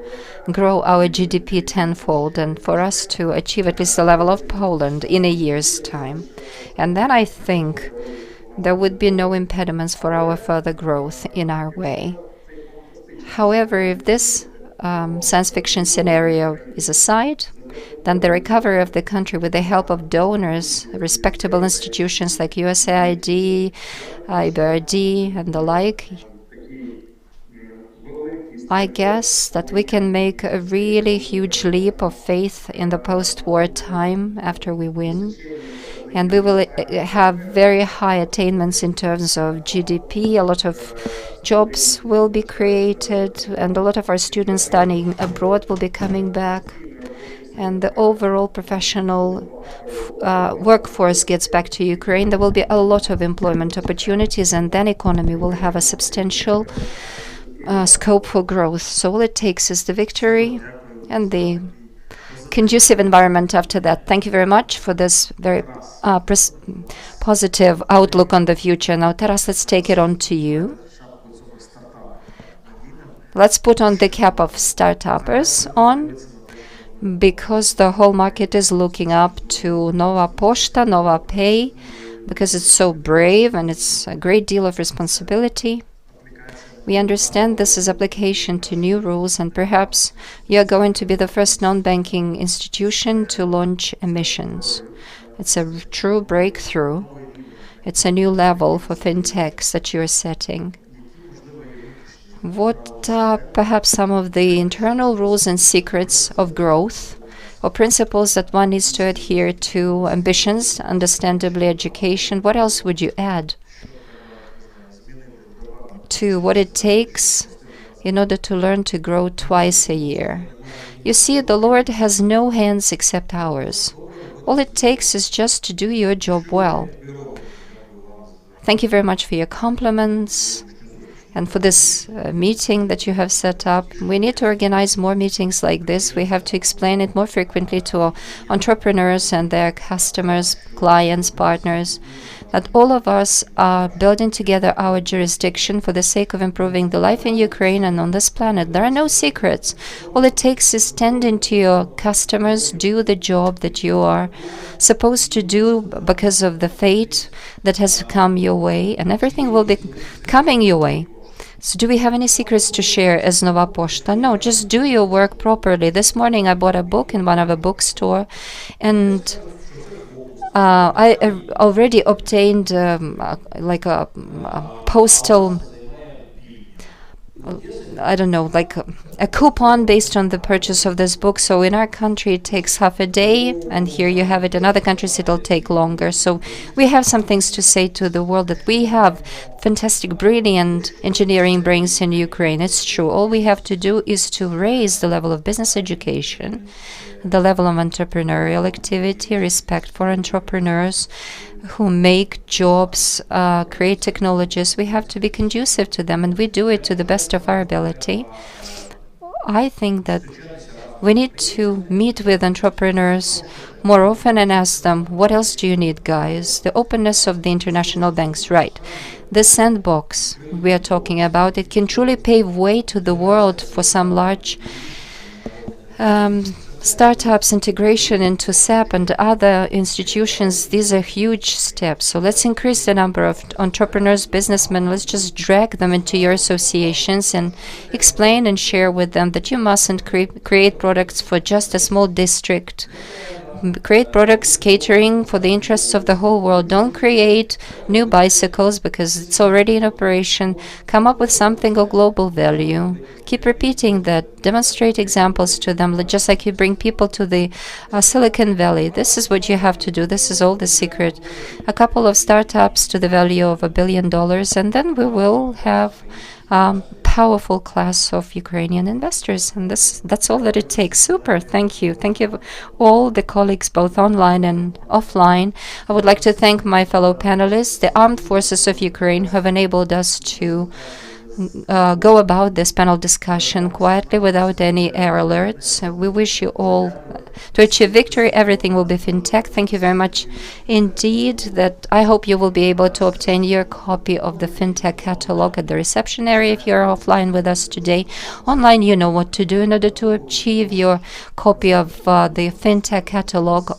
Speaker 4: grow our GDP tenfold and for us to achieve at least the level of Poland in a year's time. And then I think there would be no impediments for our further growth in our way. However, if this science fiction scenario is aside, then the recovery of the country with the help of donors, respectable institutions like USAID, IBRD, and the like, I guess that we can make a really huge leap of faith in the post-war time after we win. and we will have very high attainments in terms of GDP. A lot of jobs will be created, and a lot of our students studying abroad will be coming back. And the overall professional workforce gets back to Ukraine. There will be a lot of employment opportunities, and then economy will have a substantial scope for growth. So all it takes is the victory and the conducive environment after that. Thank you very much for this very positive outlook on the future. Now, Taras, let's take it on to you. Let's put on the cap of startuppers on, because the whole market is looking up to Nova Poshta, Nova Pay, because it's so brave and it's a great deal of responsibility. We understand this is application to new rules, and perhaps you're going to be the first non-banking institution to launch emissions. It's a true breakthrough. It's a new level for fintechs that you're setting. What are perhaps some of the internal rules and secrets of growth, or principles that one needs to adhere to? Ambitions, understandably education. What else would you add to what it takes in order to learn to grow twice a year? You see, the Lord has no hands except ours. All it takes is just to do your job well. Thank you very much for your compliments and for this meeting that you have set up. We need to organize more meetings like this. We have to explain it more frequently to entrepreneurs and their customers, clients, partners, that all of us are building together our jurisdiction for the sake of improving the life in Ukraine and on this planet. There are no secrets. All it takes is tending to your customers, do the job that you are supposed to do because of the fate that has come your way, and everything will be coming your way. So do we have any secrets to share as Nova Poshta? No, just do your work properly. This morning I bought a book in one of a bookstore, and I already obtained like a postal, I don't know, like a coupon based on the purchase of this book. So in our country it takes half a day, and here you have it. In other countries it'll take longer. So we have some things to say to the world, that we have fantastic, brilliant engineering brains in Ukraine. It's true. All we have to do is to raise the level of business education, the level of entrepreneurial activity, respect for entrepreneurs who make jobs, create technologies. We have to be conducive to them, and we do it to the best of our ability. I think that we need to meet with entrepreneurs more often and ask them, what else do you need, guys? The openness of the international banks, right? The sandbox we are talking about, it can truly pave way to the world for some large startups, integration into SAP and other institutions. These are huge steps. So let's increase the number of entrepreneurs, businessmen. Let's just drag them into your associations and explain and share with them that you mustn't create products for just a small district. Create products catering for the interests of the whole world. Don't create new bicycles because it's already in operation. Come up with something of global value. Keep repeating that. Demonstrate examples to them, just like you bring people to the Silicon Valley. This is what you have to do. This is all the secret. A couple of startups to the value of $1 billion, and then we will have powerful class of Ukrainian investors, and that's all that it takes. Super. Thank you. Thank you all the colleagues, both online and offline. I would like to thank my fellow panelists, the armed forces of Ukraine, who have enabled us to go about this panel discussion quietly without any air alerts. We wish you all to achieve victory. Everything will be fintech. Thank you very much indeed. That I hope you will be able to obtain your copy of the fintech catalog at the reception area if you're offline with us today. Online, you know what to do in order to achieve your copy of the fintech catalog.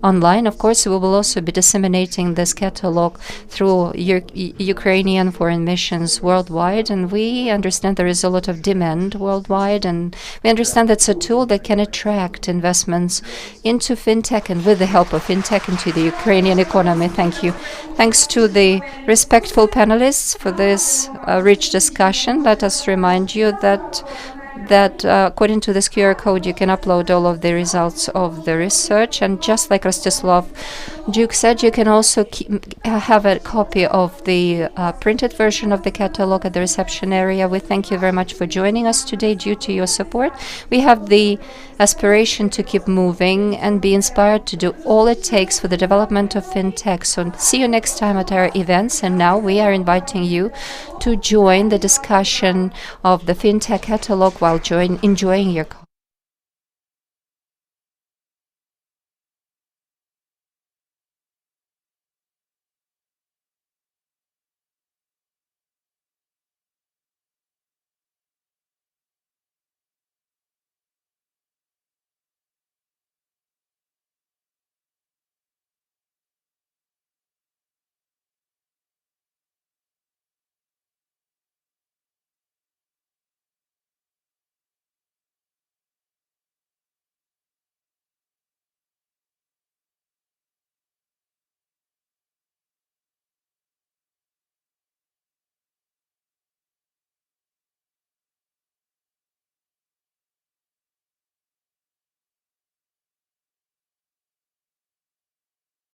Speaker 4: Online, of course, we will also be disseminating this catalog through Ukrainian foreign missions worldwide, and we understand there is a lot of demand worldwide, and we understand that's a tool that can attract investments into fintech, and with the help of fintech, into the Ukrainian economy. Thank you. Thanks to the respectful panelists for this rich discussion. Let us remind you that that according to this QR code, you can upload all of the results of the research. And just like Rostislav Duke said, you can also have a copy of the printed version of the catalog at the reception area. We thank you very much for joining us today. Due to your support, we have the aspiration to keep moving and be inspired to do all it takes for the development of fintech. So see you next time at our events. And now we are inviting you to join the discussion of the fintech catalog while enjoying your coffee.